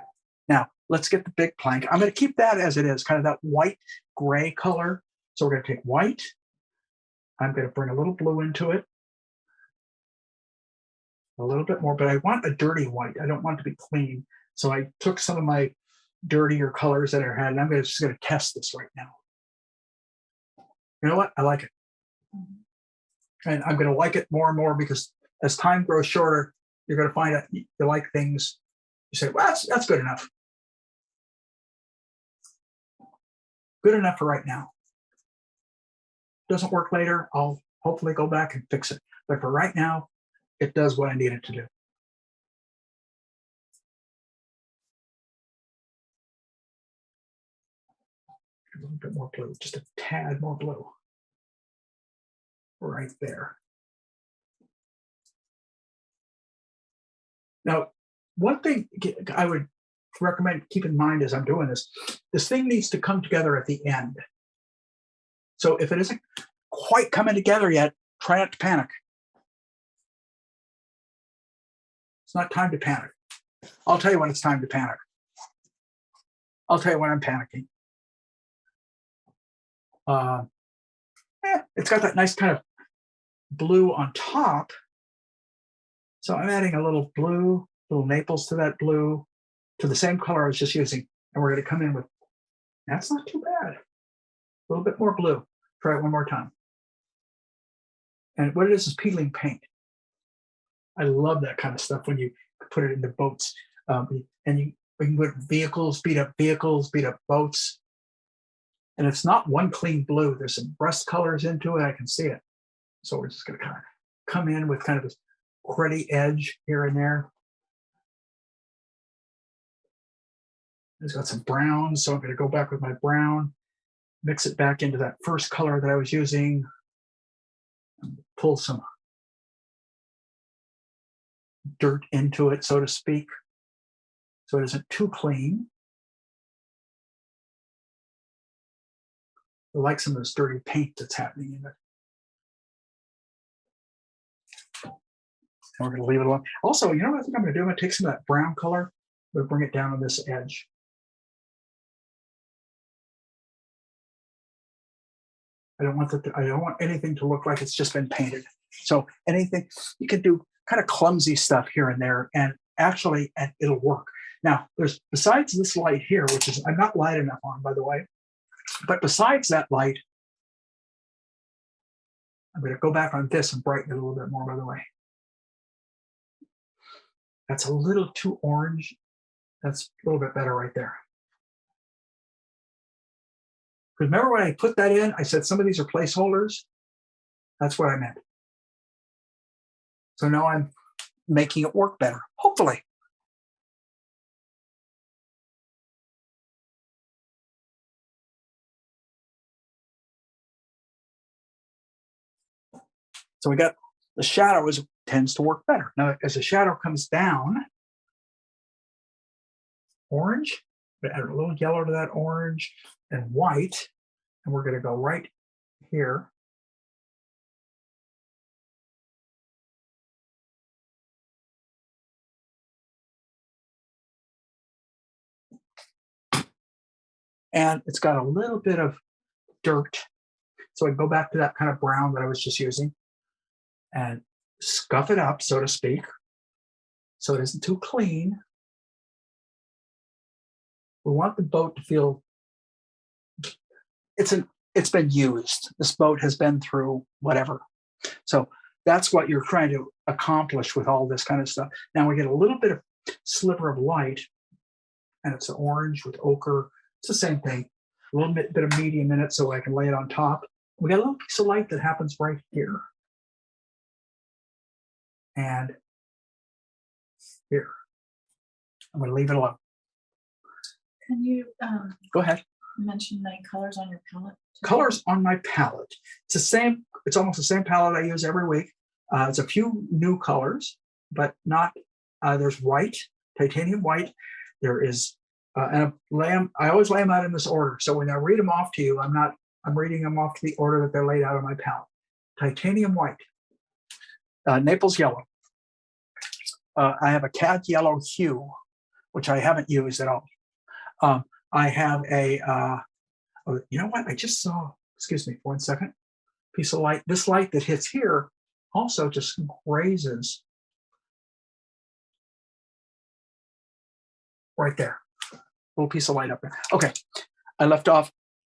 A: Now let's get the big plank. I'm going to keep that as it is, kind of that white gray color. So we're going to take white. I'm going to bring a little blue into it. A little bit more, but I want a dirty white. I don't want it to be clean. So I took some of my dirtier colors that I had, and I'm just going to test this right now. You know what? I like it. And I'm going to like it more and more because as time grows shorter, you're going to find out you like things. You say, well, that's good enough. Good enough for right now. Doesn't work later, I'll hopefully go back and fix it. But for right now, it does what I need it to do. A little bit more blue, just a tad more blue. Right there. Now, one thing I would recommend keep in mind as I'm doing this thing needs to come together at the end. So if it isn't quite coming together yet, try not to panic. It's not time to panic. I'll tell you when it's time to panic. I'll tell you when I'm panicking. It's got that nice kind of blue on top. So I'm adding a little blue, little Naples to that blue, to the same color I was just using. And we're going to come in with, that's not too bad. A little bit more blue. Try it one more time. And what it is peeling paint. I love that kind of stuff when you put it into boats. And you can put vehicles, beat up boats. And it's not one clean blue. There's some rust colors into it. I can see it. So we're just going to kind of come in with kind of this gritty edge here and there. It's got some brown, so I'm going to go back with my brown, mix it back into that first color that I was using, and pull some dirt into it, so to speak, so it isn't too clean. I like some of this dirty paint that's happening in it. And we're going to leave it alone. Also, you know what I think I'm going to do? I'm going to take some of that brown color, I'm going to bring it down on this edge. I don't want anything to look like it's just been painted. So anything, you can do kind of clumsy stuff here and there, and actually it'll work. Now, there's besides this light here, which is I'm not light enough on, by the way, but besides that light, I'm going to go back on this and brighten it a little bit more, by the way. That's a little too orange. That's a little bit better right there. Because remember when I put that in, I said some of these are placeholders. That's what I meant. So now I'm making it work better, hopefully. So we got the shadow tends to work better. Now, as the shadow comes down, orange, we add a little yellow to that orange and white, and we're going to go right here. And it's got a little bit of dirt. So I go back to that kind of brown that I was just using and scuff it up, so to speak, so it isn't too clean. We want the boat to feel it's been used. This boat has been through whatever. So that's what you're trying to accomplish with all this kind of stuff. Now we get a little bit of sliver of light, and it's orange with ochre. It's the same thing. A little bit of medium in it so I can lay it on top. We got a little piece of light that happens right here. And here. I'm going to leave it alone.
B: Can you
A: Go ahead.
B: mention the colors on your palette?
A: Colors on my palette. It's the same. It's almost the same palette I use every week. It's a few new colors, but not. There's white, titanium white. There is, and I always lay them out in this order. So when I read them off to you, I'm reading them off to the order that they're laid out on my palette. Titanium white, Naples yellow. I have a cad yellow hue, which I haven't used at all. I have a, oh, you know what? I just saw, excuse me for 1 second, piece of light. This light that hits here also just grazes right there. Little piece of light up there. Okay, I left off.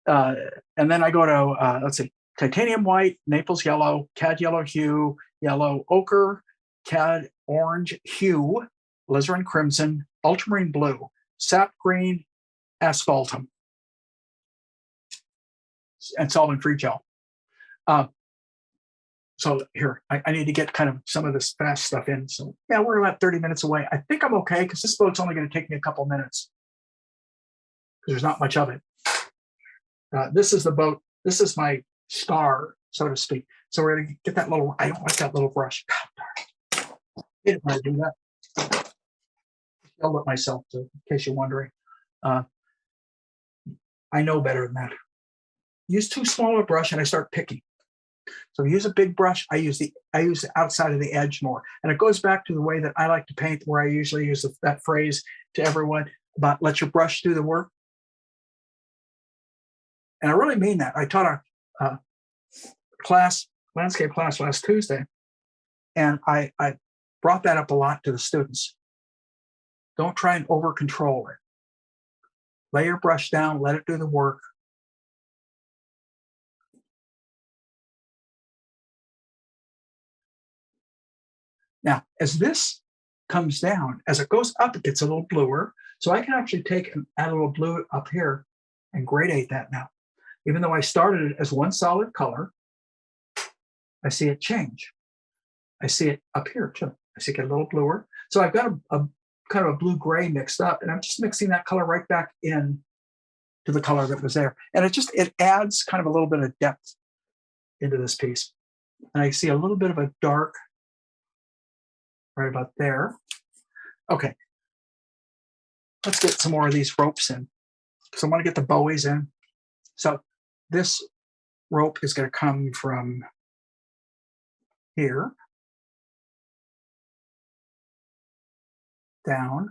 A: And then I go to, let's see, titanium white, Naples yellow, cad yellow hue, yellow ochre, cad orange hue, alizarin crimson, ultramarine blue, sap green, asphaltum, and solvent-free gel. So here, I need to get kind of some of this fast stuff in. So yeah, we're about 30 minutes away. I think I'm okay because this boat's only going to take me a couple minutes because there's not much of it. This is the boat. This is my star, so to speak. So we're going to get that little, I don't like that little brush. God darn it. I didn't want to do that. I yelled at myself, so in case you're wondering. I know better than that. Use too small a brush and I start picking. So use a big brush. I use the outside of the edge more. And it goes back to the way that I like to paint, where I usually use that phrase to everyone about let your brush do the work. And I really mean that. I taught a landscape class last Tuesday, and I brought that up a lot to the students. Don't try and over control it. Lay your brush down, let it do the work. Now, as this comes down, as it goes up, it gets a little bluer. So I can actually take and add a little blue up here and gradate that now. Even though I started it as one solid color, I see it change. I see it up here too. I see it get a little bluer. So I've got a kind of a blue-gray mixed up, and I'm just mixing that color right back in to the color that was there. And it adds kind of a little bit of depth into this piece. And I see a little bit of a dark right about there. Okay. Let's get some more of these ropes in. So I want to get the buoys in. So this rope is going to come from here down,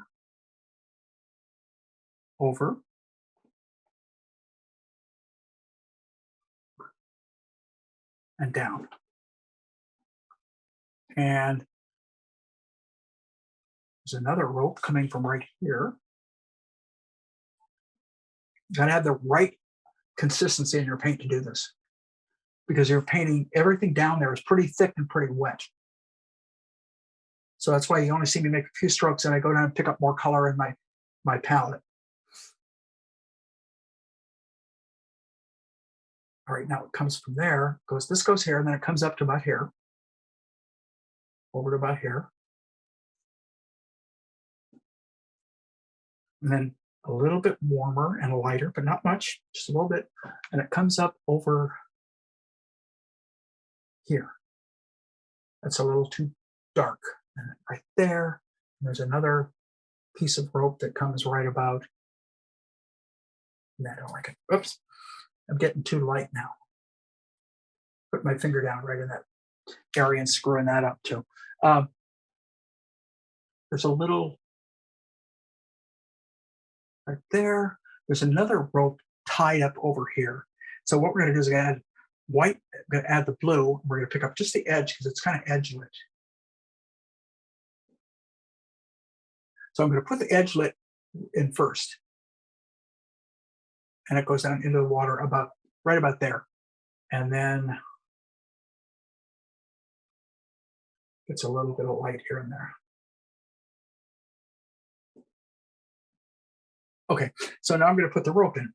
A: over, and down. And there's another rope coming from right here. You got to have the right consistency in your paint to do this, because you're painting everything down there is pretty thick and pretty wet. So that's why you only see me make a few strokes and I go down and pick up more color in my palette. All right, now it comes from there, this goes here, and then it comes up to about here, over to about here. And then a little bit warmer and lighter, but not much, just a little bit. And it comes up over here. That's a little too dark. And right there, there's another piece of rope that comes right about. I don't like it. Oops, I'm getting too light now. Put my finger down right in that area and screwing that up too. There's a little right there. There's another rope tied up over here. So what we're going to do is add white, I'm going to add the blue. We're going to pick up just the edge because it's kind of edgelit. So I'm going to put the edgelit in first. And it goes down into the water right about there. And then it's a little bit of light here and there. Okay, so now I'm going to put the rope in.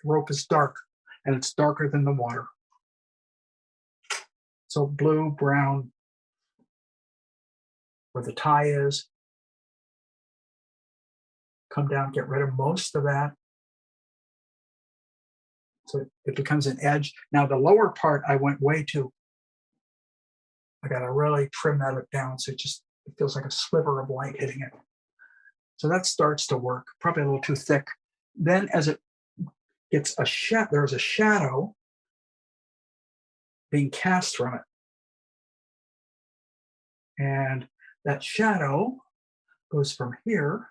A: The rope is dark, and it's darker than the water. So blue, brown, where the tie is. Come down, get rid of most of that. So it becomes an edge. Now the lower part, I went way too. I got to really trim that down so it feels like a sliver of light hitting it. So that starts to work, probably a little too thick. Then as it gets there's a shadow being cast from it. And that shadow goes from here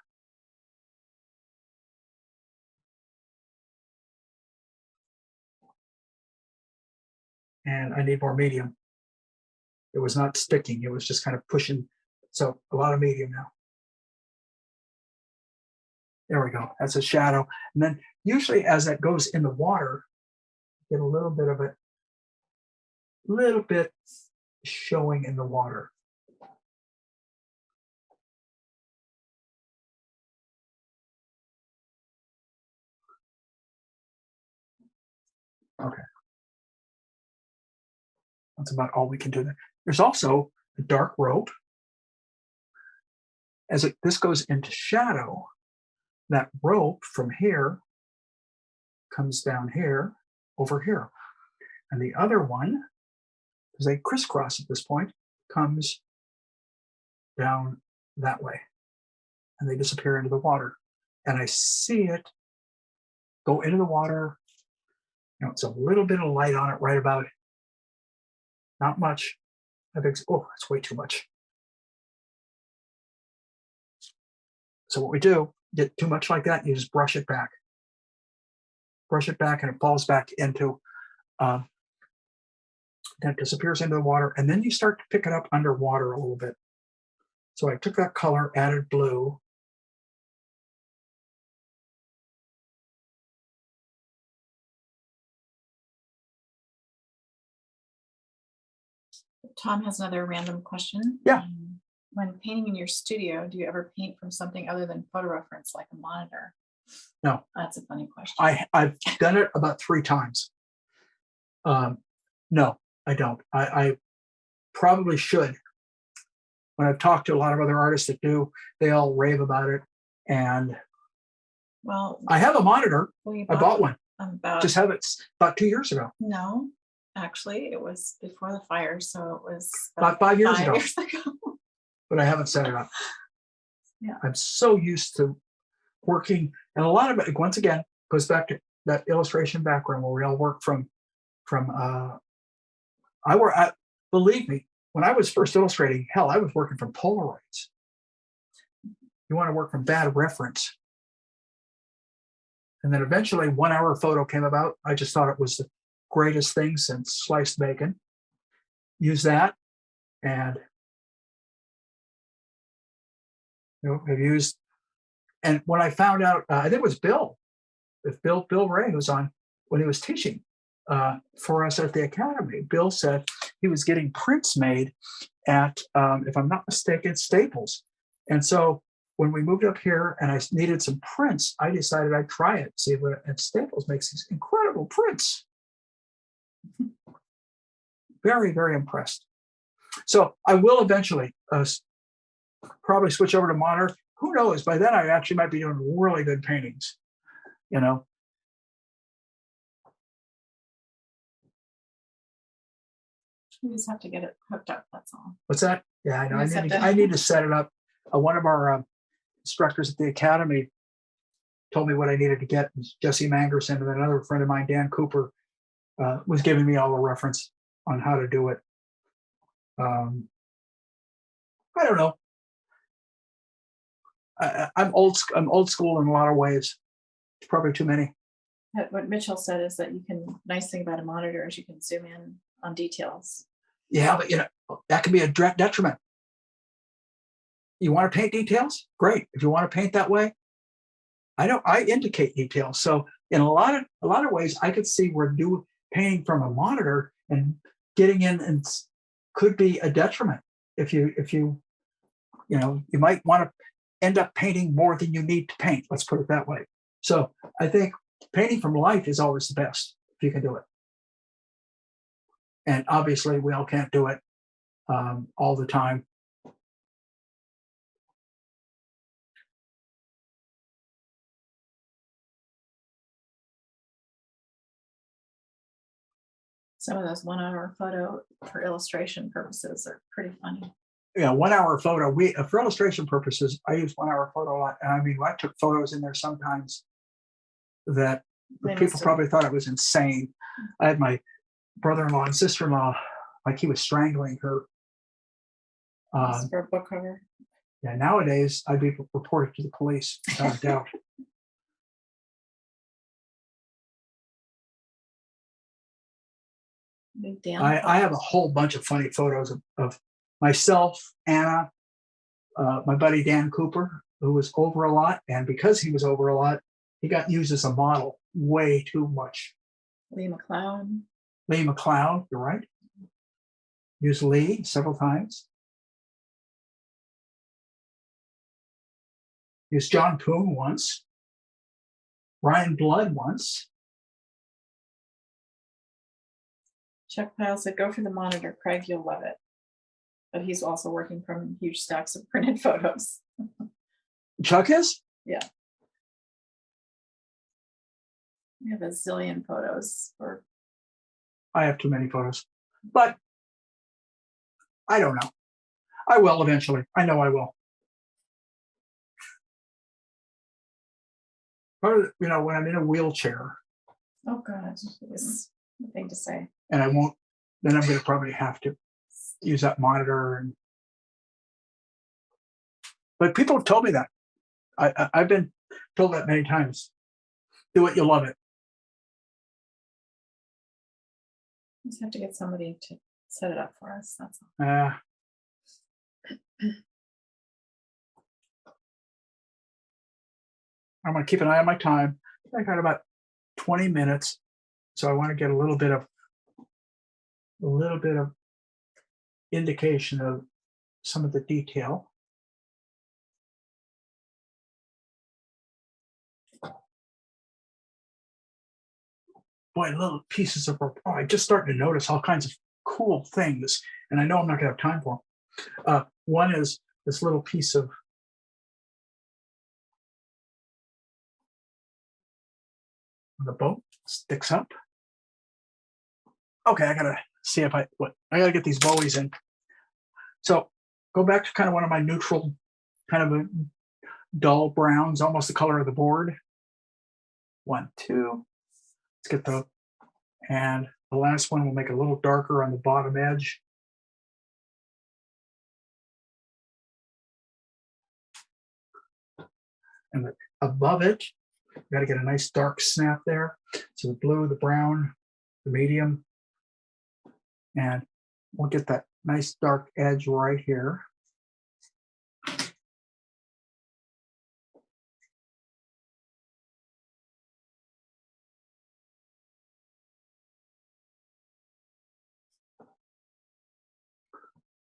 A: and I need more medium. It was not sticking, it was just kind of pushing. So a lot of medium now. There we go, that's a shadow. And then usually as that goes in the water, get a little bit of it, showing in the water. Okay. That's about all we can do there. There's also a dark rope. As this goes into shadow, that rope from here comes down here, over here. And the other one, because they crisscross at this point, comes down that way. And they disappear into the water. And I see it go into the water. You know, it's a little bit of light on it right about, not much. Oh, that's way too much. So what we do, get too much like that, you just brush it back. Brush it back and it falls back into, then it disappears into the water. And then you start to pick it up underwater a little bit. So I took that color, added blue.
B: Tom has another random question.
A: Yeah.
B: When painting in your studio, do you ever paint from something other than photo reference, like a monitor?
A: No.
B: That's a funny question.
A: I've done it about 3 times. No, I don't. I probably should. When I've talked to a lot of other artists that do, they all rave about it. And
B: well,
A: I have a monitor. I bought one. Just have it about 2 years ago.
B: No, actually, it was before the fire, so it was
A: about 5 years ago.
B: ago.
A: But I haven't set it up.
B: Yeah,
A: I'm so used to working, and a lot of it, once again, goes back to that illustration background where we all work from. Believe me, when I was first illustrating, hell, I was working from Polaroids. You want to work from bad reference. And then eventually 1 hour photo came about. I just thought it was the greatest thing since sliced bacon. Use that, and have used. And when I found out, I think it was Bill Ray, who was on when he was teaching for us at the Academy. Bill said he was getting prints made at, if I'm not mistaken, Staples. And so when we moved up here and I needed some prints, I decided I'd try it, see what, and Staples makes these incredible prints. Very, very impressed. So I will eventually probably switch over to monitor. Who knows? By then I actually might be doing really good paintings, you know.
B: You just have to get it hooked up, that's all.
A: What's that? Yeah, I know. I need to set it up. One of our instructors at the Academy told me what I needed to get. Jesse Mangerson, and another friend of mine, Dan Cooper, was giving me all the reference on how to do it. I don't know. I'm old school in a lot of ways. It's probably too many.
B: What Mitchell said is that you can, nice thing about a monitor is you can zoom in on details.
A: Yeah, but that can be a direct detriment. You want to paint details? Great. If you want to paint that way, I indicate details. So in a lot of ways, I could see where painting from a monitor and getting in and could be a detriment if you might want to end up painting more than you need to paint. Let's put it that way. So I think painting from life is always the best if you can do it. And obviously, we all can't do it all the time.
B: Some of those 1 hour photo for illustration purposes are pretty funny.
A: Yeah, 1 hour photo. For illustration purposes, I use 1 hour photo a lot. And I mean, I took photos in there sometimes that people probably thought I was insane. I had my brother-in-law and sister-in-law, like he was strangling her.
B: For a book cover.
A: Yeah, nowadays I'd be reported to the police without a doubt. I have a whole bunch of funny photos of myself, Anna, my buddy Dan Cooper, who was over a lot. And because he was over a lot, he got used as a model way too much.
B: Lee McLeod,
A: you're right. Used Lee several times. Used John Poon once. Ryan Blood once.
B: Chuck Pyle said, go for the monitor, Craig, you'll love it. But he's also working from huge stacks of printed photos.
A: Chuck is?
B: Yeah. We have a zillion photos.
A: I have too many photos. But I don't know. I will eventually. I know I will. When I'm in a wheelchair.
B: Oh God, it's a thing to say.
A: And I won't, then I'm going to probably have to use that monitor. But people have told me that. I've been told that many times. Do it, you'll love it.
B: We just have to get somebody to set it up for us. That's all.
A: I'm going to keep an eye on my time. I got about 20 minutes. So I want to get a little bit of indication of some of the detail. Boy, little pieces of I just starting to notice all kinds of cool things, and I know I'm not going to have time for them. One is this little piece of the boat sticks up. Okay, I gotta see if I gotta get these buoys in. So go back to kind of one of my neutral, kind of a dull browns, almost the color of the board. 1, 2. Let's get the, and the last one will make it a little darker on the bottom edge. And above it, got to get a nice dark snap there. So the blue, the brown, the medium, and we'll get that nice dark edge right here.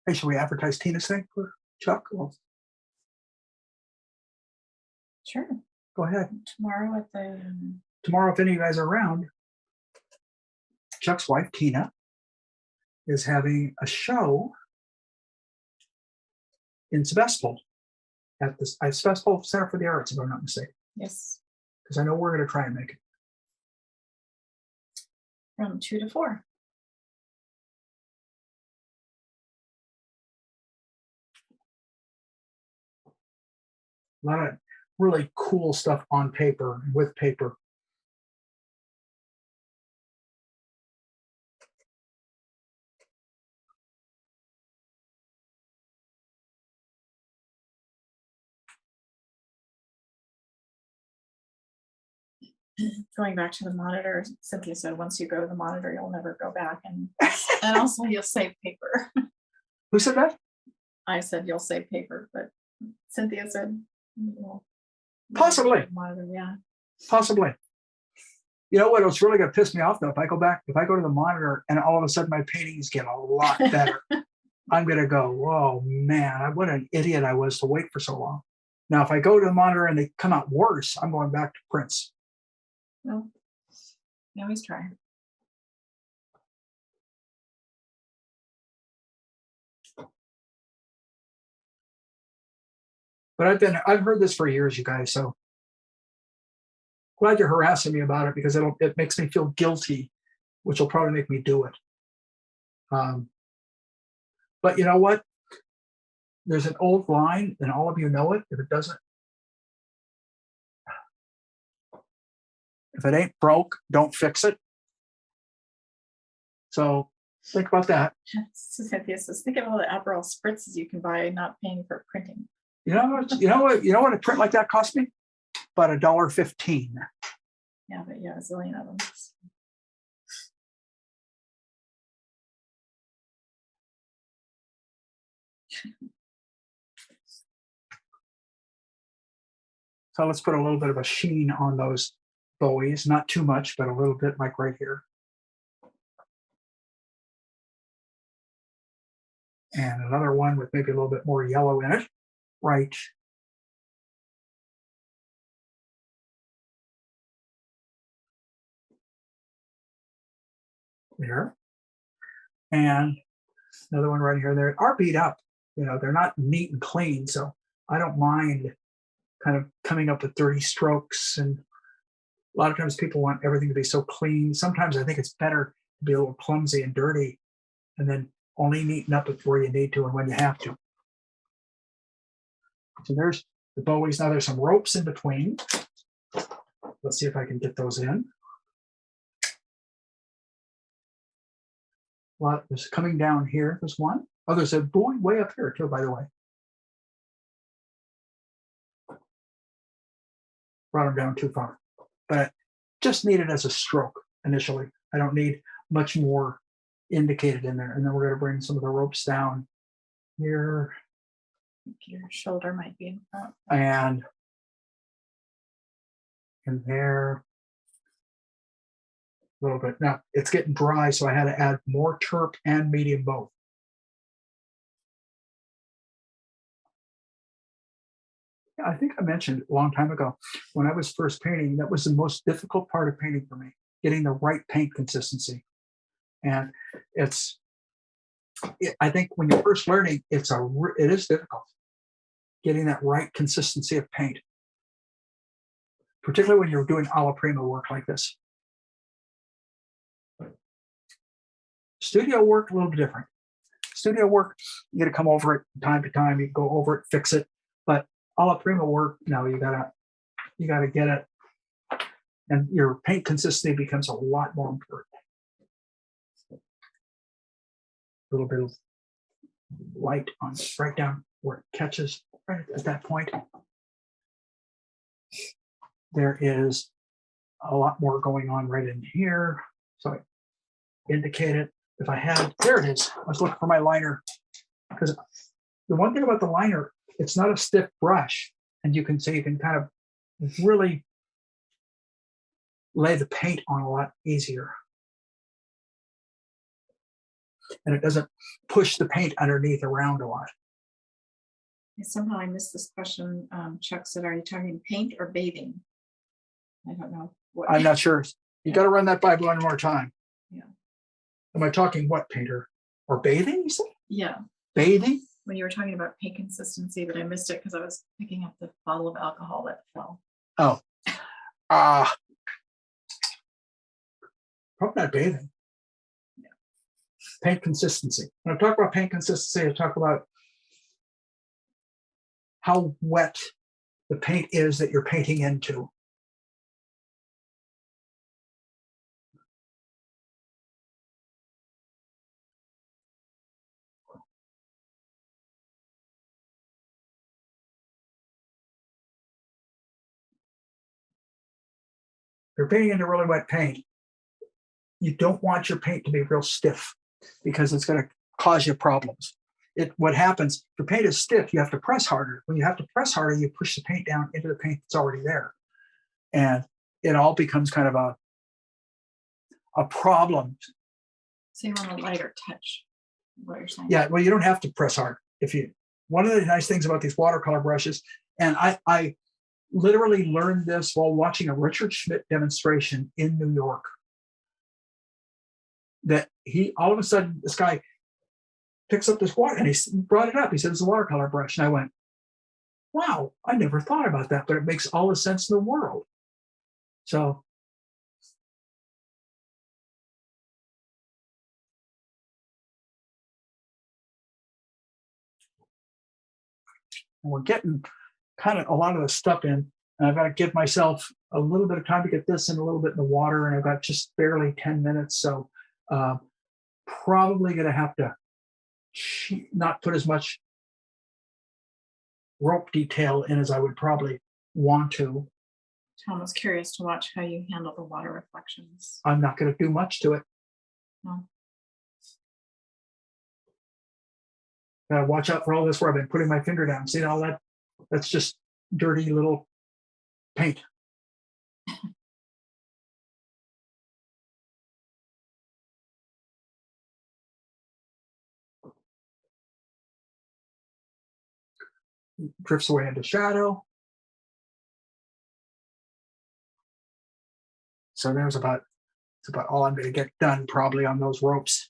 A: Hey, should we advertise Tina's thing for Chuck?
B: Sure.
A: Go ahead.
B: Tomorrow,
A: if any of you guys are around, Chuck's wife, Tina, is having a show in Sebastopol at the Sebastopol Center for the Arts, if I'm not mistaken.
B: Yes.
A: Because I know we're going to try and make it.
B: From 2 to 4.
A: A lot of really cool stuff on paper, with paper.
B: going back to the monitor, Cynthia said, once you go to the monitor, you'll never go back. And also you'll save paper.
A: Who said that?
B: I said, you'll save paper, but Cynthia said, "Well,
A: Possibly.
B: monitor, yeah.
A: Possibly. You know what? It's really going to piss me off though. If I go to the monitor and all of a sudden my paintings get a lot better, I'm going to go, whoa, man, what an idiot I was to wait for so long. Now, if I go to the monitor and they come out worse, I'm going back to prints.
B: Well, you always try.
A: But I've heard this for years, you guys. So glad you're harassing me about it because it makes me feel guilty, which will probably make me do it. But you know what? There's an old line, and all of you know it. If it ain't broke, don't fix it. So think about that.
B: Cynthia says, think of all the Aperol spritzes you can buy not paying for printing.
A: You know what a print like that cost me? About $1.15.
B: Yeah, but yeah, a zillion of them.
A: So let's put a little bit of a sheen on those bowies, not too much, but a little bit, like right here. And another one with maybe a little bit more yellow in it, right there. And another one right here. They are beat up. They're not neat and clean. So I don't mind kind of coming up with dirty strokes. And a lot of times people want everything to be so clean. Sometimes I think it's better to be a little clumsy and dirty and then only neaten up it where you need to and when you have to. So there's the bowies. Now there's some ropes in between. Let's see if I can get those in. Well, there's coming down here. There's one. Oh, there's a bowie way up here too, by the way. Brought them down too far. But just need it as a stroke initially. I don't need much more indicated in there. And then we're going to bring some of the ropes down here.
B: Your shoulder might be in front.
A: And in there. A little bit. Now it's getting dry, so I had to add more terp and medium both. I think I mentioned a long time ago when I was first painting, that was the most difficult part of painting for me, getting the right paint consistency. And I think when you're first learning, it is difficult getting that right consistency of paint, particularly when you're doing alla prima work like this. Studio work, a little bit different. Studio work, you got to come over it time to time. You go over it, fix it. But alla prima work, no, you gotta get it, and your paint consistency becomes a lot more important. A little bit of light on right down where it catches right at that point. There is a lot more going on right in here, so I indicate it. If I had, there it is. I was looking for my liner because the one thing about the liner, it's not a stiff brush, and you can kind of really lay the paint on a lot easier. And it doesn't push the paint underneath around a lot.
B: Somehow I missed this question. Chuck said, are you talking paint or bathing? I don't know.
A: I'm not sure. You got to run that by one more time.
B: Yeah.
A: Am I talking what, painter? Or bathing, you said?
B: Yeah.
A: Bathing?
B: When you were talking about paint consistency, but I missed it because I was picking up the bottle of alcohol that fell.
A: Oh. Probably not bathing.
B: Yeah.
A: Paint consistency. When I talk about paint consistency, I talk about how wet the paint is that you're painting into. you're painting into really wet paint, you don't want your paint to be real stiff because it's going to cause you problems. What happens, if your paint is stiff, you have to press harder. When you have to press harder, you push the paint down into the paint that's already there. And it all becomes kind of a problem.
B: So you want a lighter touch, what you're saying.
A: Yeah, well, you don't have to press hard. One of the nice things about these watercolor brushes, and I literally learned this while watching a Richard Schmidt demonstration in New York, that all of a sudden, this guy picks up this water and he brought it up. He said, it's a watercolor brush. And I went, wow, I never thought about that, but it makes all the sense in the world. So we're getting kind of a lot of the stuff in, and I've got to give myself a little bit of time to get this in a little bit in the water, and I've got just barely 10 minutes. So probably going to have to not put as much rope detail in as I would probably want to.
B: I'm almost curious to watch how you handle the water reflections.
A: I'm not going to do much to it.
B: No.
A: Gotta watch out for all this where I've been putting my finger down. See all that? That's just dirty little paint. Drifts away into shadow. So it's about all I'm going to get done probably on those ropes.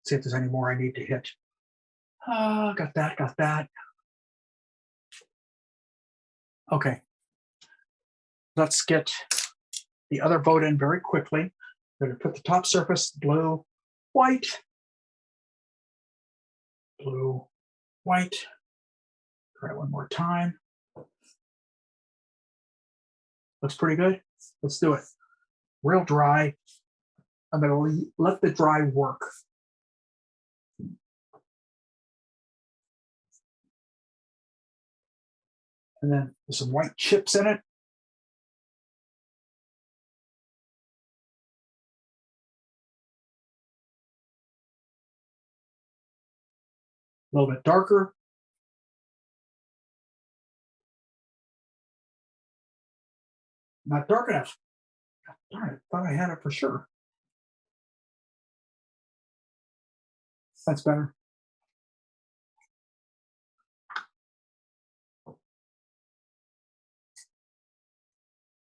A: See if there's any more I need to hit. Got that. Okay. Let's get the other boat in very quickly. I'm going to put the top surface blue, white, blue, white. Try it one more time. Looks pretty good. Let's do it. Real dry. I'm going to let the dry work. And then there's some white chips in it. A little bit darker. Not dark enough. Darn it, thought I had it for sure. That's better.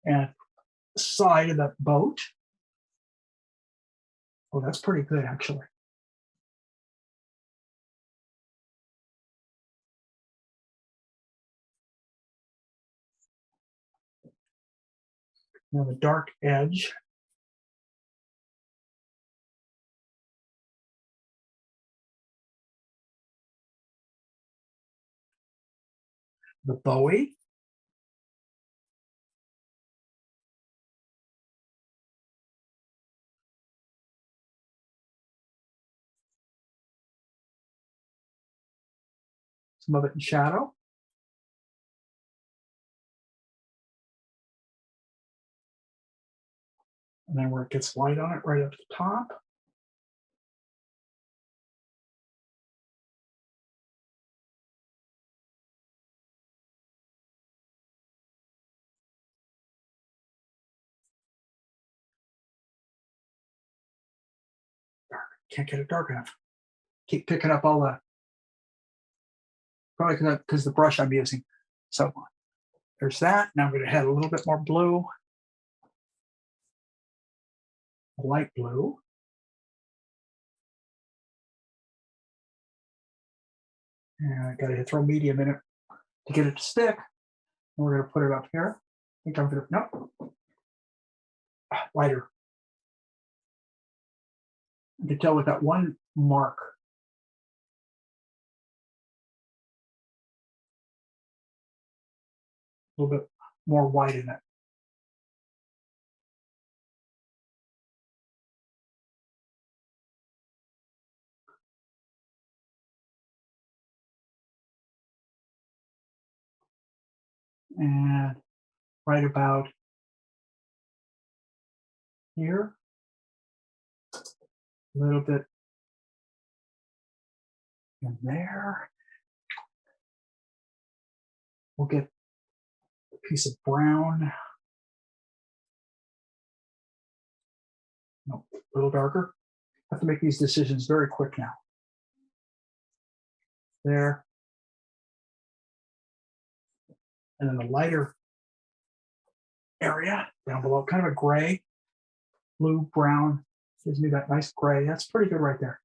A: And side of the boat. Oh, that's pretty good, actually. Now the dark edge. The Bowie. Some of it in shadow. And then where it gets light on it, right up the top. Dark. Can't get it dark enough. Keep picking up all the, probably because the brush I'm using. So there's that. Now I'm going to add a little bit more blue. Light blue. And I got to throw medium in it to get it to stick. And we're going to put it up here. I think I'm going to, nope. Lighter. You can tell with that one mark. A little bit more white in it. And right about here, a little bit in there. We'll get a piece of brown. No, a little darker. I have to make these decisions very quick now. There. And then the lighter area down below, kind of a gray, blue, brown, gives me that nice gray. That's pretty good right there.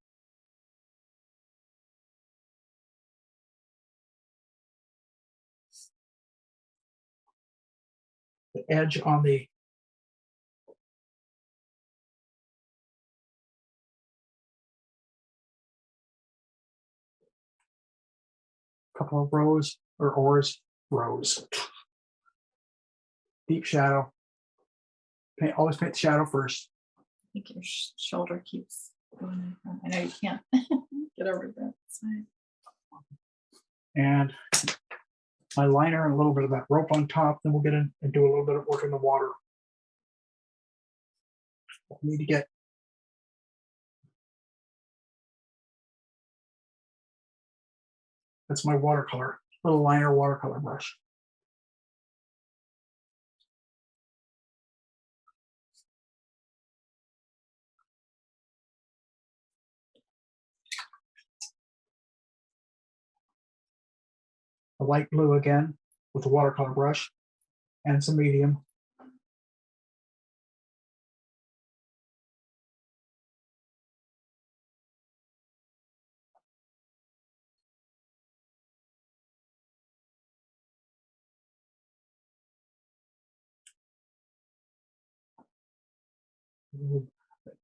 A: The edge on the couple of rows or oars, rows. Deep shadow. Always paint the shadow first.
B: I think your shoulder keeps going in front. I know you can't get over that side.
A: And my liner and a little bit of that rope on top. Then we'll get in and do a little bit of work in the water. I need to get that's my watercolor, little liner watercolor brush. A light blue again with a watercolor brush and some medium.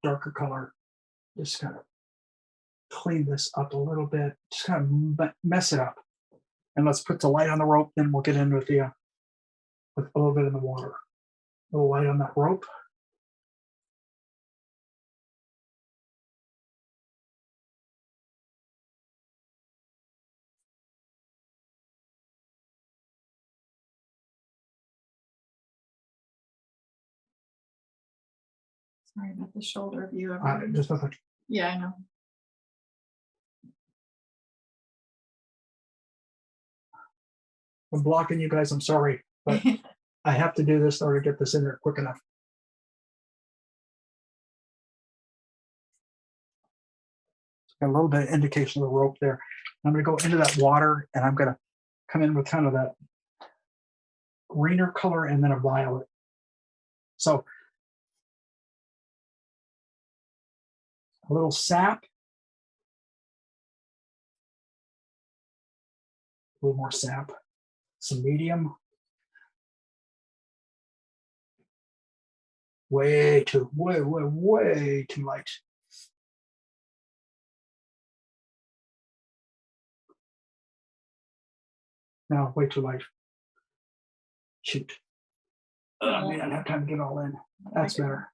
A: Darker color, just kind of clean this up a little bit, just kind of mess it up. And let's put the light on the rope, then we'll get in with the with a little bit in the water. A little light on that rope.
B: Sorry about the shoulder view.
A: Just nothing.
B: Yeah, I know.
A: I'm blocking you guys, I'm sorry, but I have to do this in order to get this in there quick enough. Got a little bit of indication of the rope there. I'm going to go into that water and I'm going to come in with kind of that greener color and then a violet. So a little sap, a little more sap, some medium, way too light. No, way too light. Shoot. I may not have time to get all in. That's better.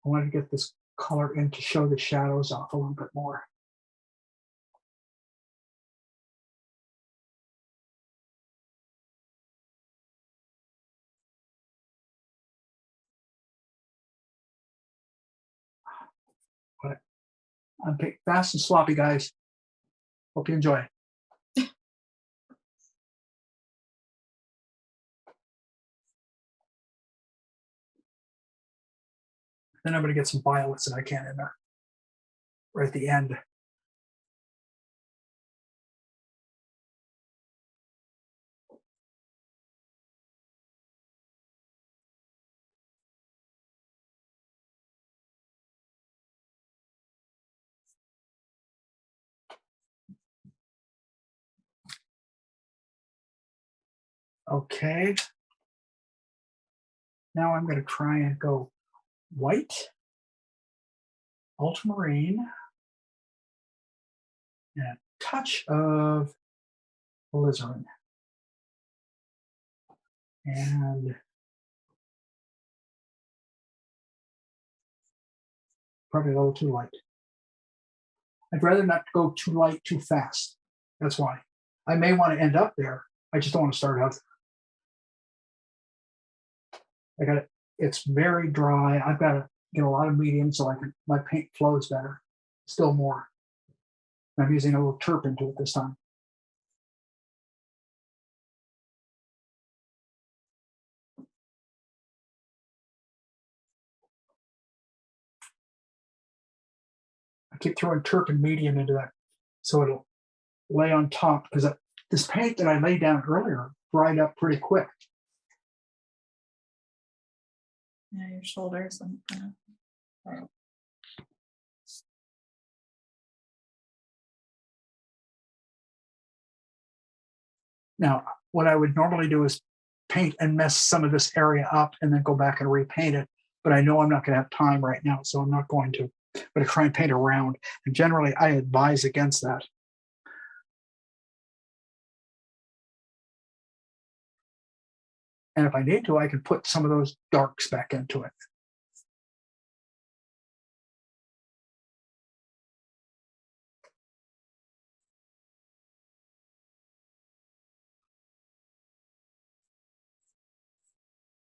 A: I wanted to get this color in to show the shadows off a little bit more. But I'm fast and sloppy, guys. Hope you enjoy. Then I'm going to get some violets that I can in there right at the end. Okay. Now I'm going to try and go white, ultramarine, and a touch of alizarin. And probably a little too light. I'd rather not go too light too fast. That's why. I may want to end up there. I just don't want to start out. I got it. It's very dry. I've got to get a lot of medium so my paint flows better. Still more. I'm using a little turp into it this time. I keep throwing turp and medium into that so it'll lay on top, because this paint that I laid down earlier dried up pretty quick.
B: Yeah, your shoulders.
A: Now, what I would normally do is paint and mess some of this area up and then go back and repaint it. But I know I'm not going to have time right now, so I'm not going to. I'm going to try and paint around. And generally, I advise against that. And if I need to, I can put some of those darks back into it.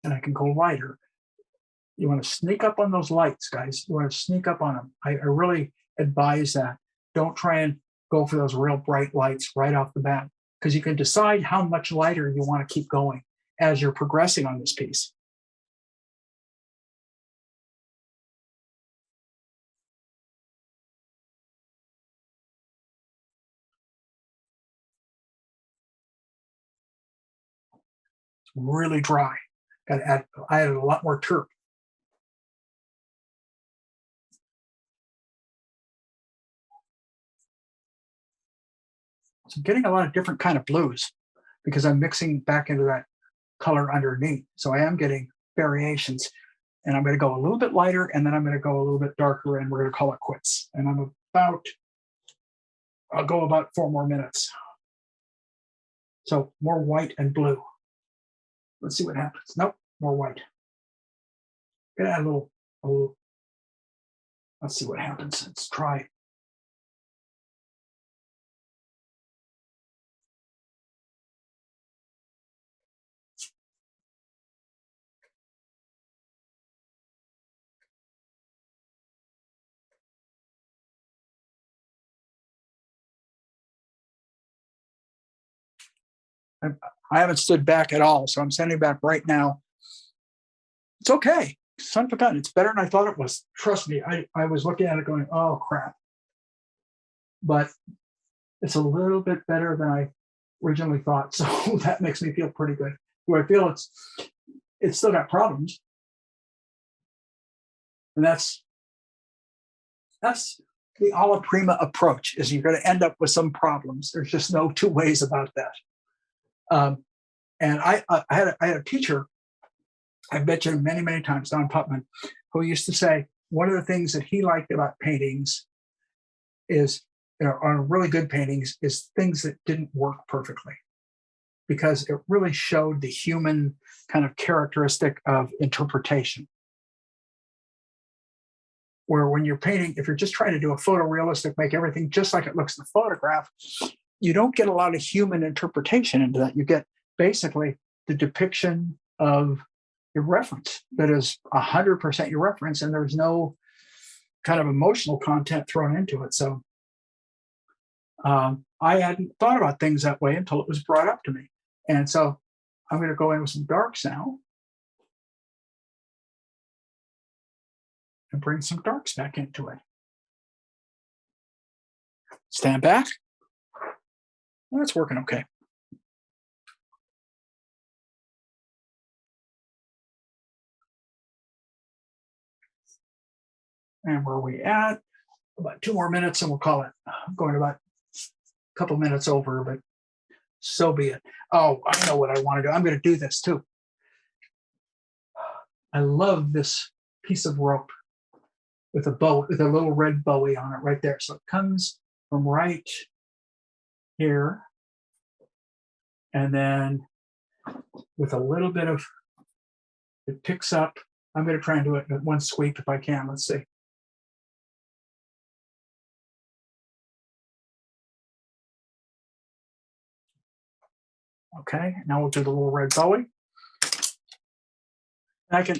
A: And I can go lighter. You want to sneak up on those lights, guys. You want to sneak up on them. I really advise that. Don't try and go for those real bright lights right off the bat, because you can decide how much lighter you want to keep going as you're progressing on this piece. It's really dry. Got to add, I added a lot more turp. So I'm getting a lot of different kind of blues because I'm mixing back into that color underneath. So I am getting variations, and I'm going to go a little bit lighter, and then I'm going to go a little bit darker, and we're going to call it quits. And I'll go about 4 more minutes. So more white and blue. Let's see what happens. Nope, more white. Gonna add a little. Let's see what happens. Let's try. I haven't stood back at all, so I'm standing back right now. It's okay. Son of a gun. It's better than I thought it was. Trust me. I was looking at it going, oh crap. But it's a little bit better than I originally thought. So that makes me feel pretty good. Do I feel it's still got problems? And that's the alla prima approach, is you're going to end up with some problems. There's just no two ways about that. And I had a teacher, I've mentioned many, many times, Don Putman, who used to say one of the things that he liked about paintings is, on really good paintings, is things that didn't work perfectly, because it really showed the human kind of characteristic of interpretation. Where when you're painting, if you're just trying to do a photorealistic, make everything just like it looks in the photograph, you don't get a lot of human interpretation into that. You get basically the depiction of your reference that is 100% your reference, and there's no kind of emotional content thrown into it. So I hadn't thought about things that way until it was brought up to me. And so I'm going to go in with some darks now and bring some darks back into it. Stand back. Well, that's working okay. And where are we at? About 2 more minutes and we'll call it. I'm going about a couple minutes over, but so be it. Oh, I know what I want to do. I'm going to do this too. I love this piece of rope with a bow, with a little red bowie on it right there. So it comes from right here. And then with a little bit of, it picks up. I'm going to try and do it in one sweep if I can. Let's see. Okay, now we'll do the little red bowie. And I can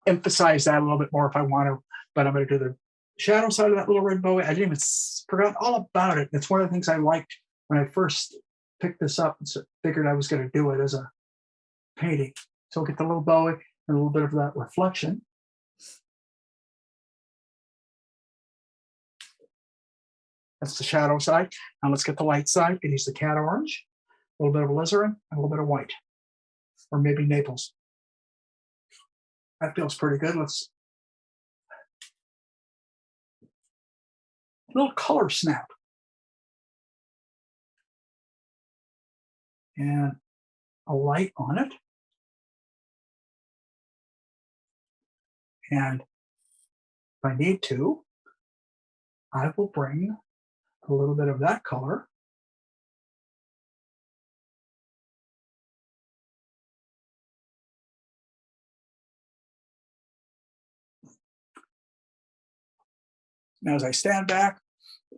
A: emphasize that a little bit more if I want to, but I'm going to do the shadow side of that little red bowie. I didn't even forgot all about it. It's one of the things I liked when I first picked this up and figured I was going to do it as a painting. So we'll get the little bowie and a little bit of that reflection. That's the shadow side. Now let's get the light side. Use the cat orange, a little bit of alizarin, and a little bit of white, or maybe Naples. That feels pretty good. Let's a little color snap. And a light on it. And if I need to, I will bring a little bit of that color. Now, as I stand back,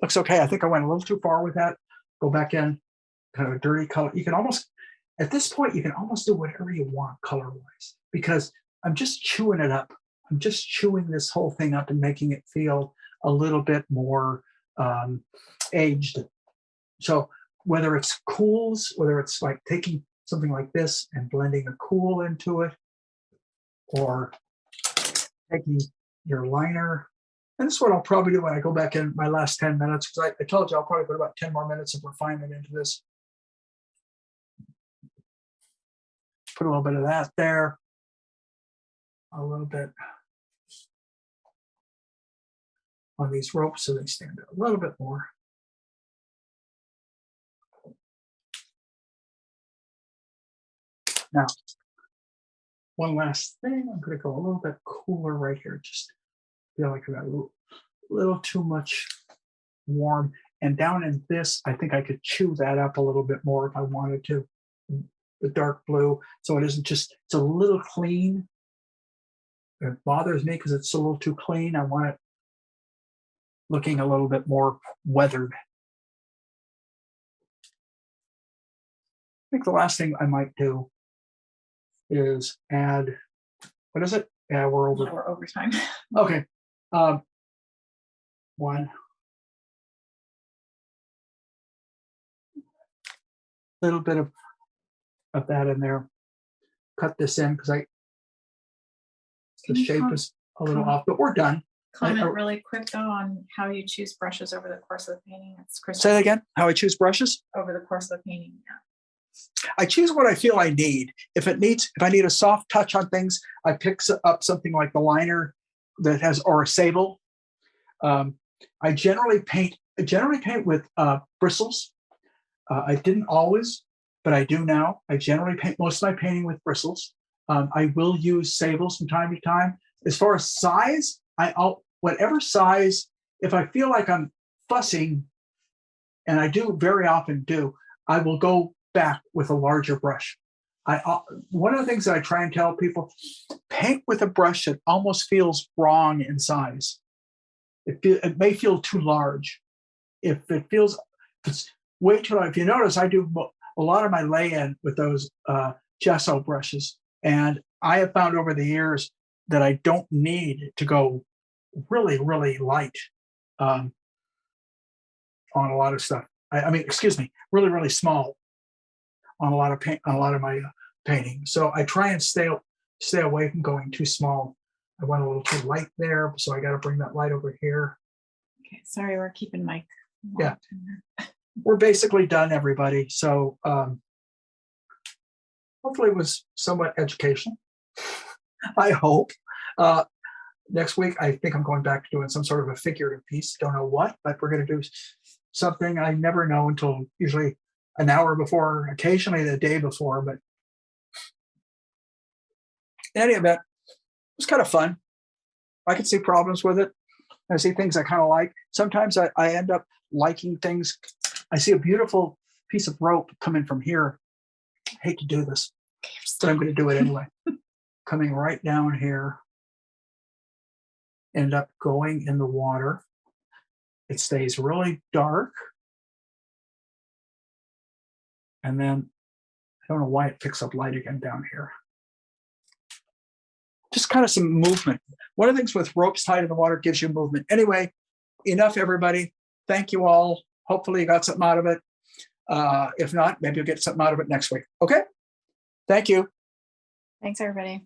A: looks okay. I think I went a little too far with that. Go back in, kind of a dirty color. You can almost, at this point, you can almost do whatever you want color-wise, because I'm just chewing it up. I'm just chewing this whole thing up and making it feel a little bit more aged. So whether it's cools, whether it's like taking something like this and blending a cool into it, or taking your liner. And this is what I'll probably do when I go back in my last 10 minutes, because I told you I'll probably put about 10 more minutes of refinement into this. Put a little bit of that there. A little bit on these ropes so they stand out a little bit more. Now, one last thing, I'm going to go a little bit cooler right here. Just feel like I got a little too much warm. And down in this, I think I could chew that up a little bit more if I wanted to. The dark blue, so it isn't just, it's a little clean. It bothers me because it's a little too clean. I want it looking a little bit more weathered. I think the last thing I might do is add, what is it? Yeah, we're
B: over time.
A: Okay. One little bit of that in there. Cut this in because the shape is a little off, but we're done.
B: Comment really quick though on how you choose brushes over the course of the painting. It's Chris.
A: Say that again. How I choose brushes
B: over the course of the painting. Yeah.
A: I choose what I feel I need. If I need a soft touch on things, I pick up something like the liner that has, or a sable. I generally paint with bristles. I didn't always, but I do now. I generally paint most of my painting with bristles. I will use sables from time to time. As far as size, whatever size, if I feel like I'm fussing, and I do very often do, I will go back with a larger brush. One of the things that I try and tell people, paint with a brush that almost feels wrong in size. It may feel too large. If it's way too large, if you notice, I do a lot of my lay-in with those gesso brushes. And I have found over the years that I don't need to go really, really light on a lot of stuff. Excuse me, really, really small on a lot of my painting. So I try and stay away from going too small. I went a little too light there, so I got to bring that light over here.
B: Okay, sorry, we're keeping Mike.
A: Yeah, we're basically done, everybody. So hopefully it was somewhat educational. I hope. Next week, I think I'm going back to doing some sort of a figurative piece. Don't know what, but we're going to do something I never know until usually an hour before, occasionally the day before. But in any event, it was kind of fun. I can see problems with it. I see things I kind of like. Sometimes I end up liking things. I see a beautiful piece of rope coming from here. I hate to do this, but I'm going to do it anyway. Coming right down here. End up going in the water. It stays really dark. And then don't know why it picks up light again down here. Just kind of some movement. One of the things with ropes tied in the water gives you movement. Anyway, enough, everybody. Thank you all. Hopefully you got something out of it. If not, maybe you'll get something out of it next week. Okay? Thank you.
B: Thanks, everybody.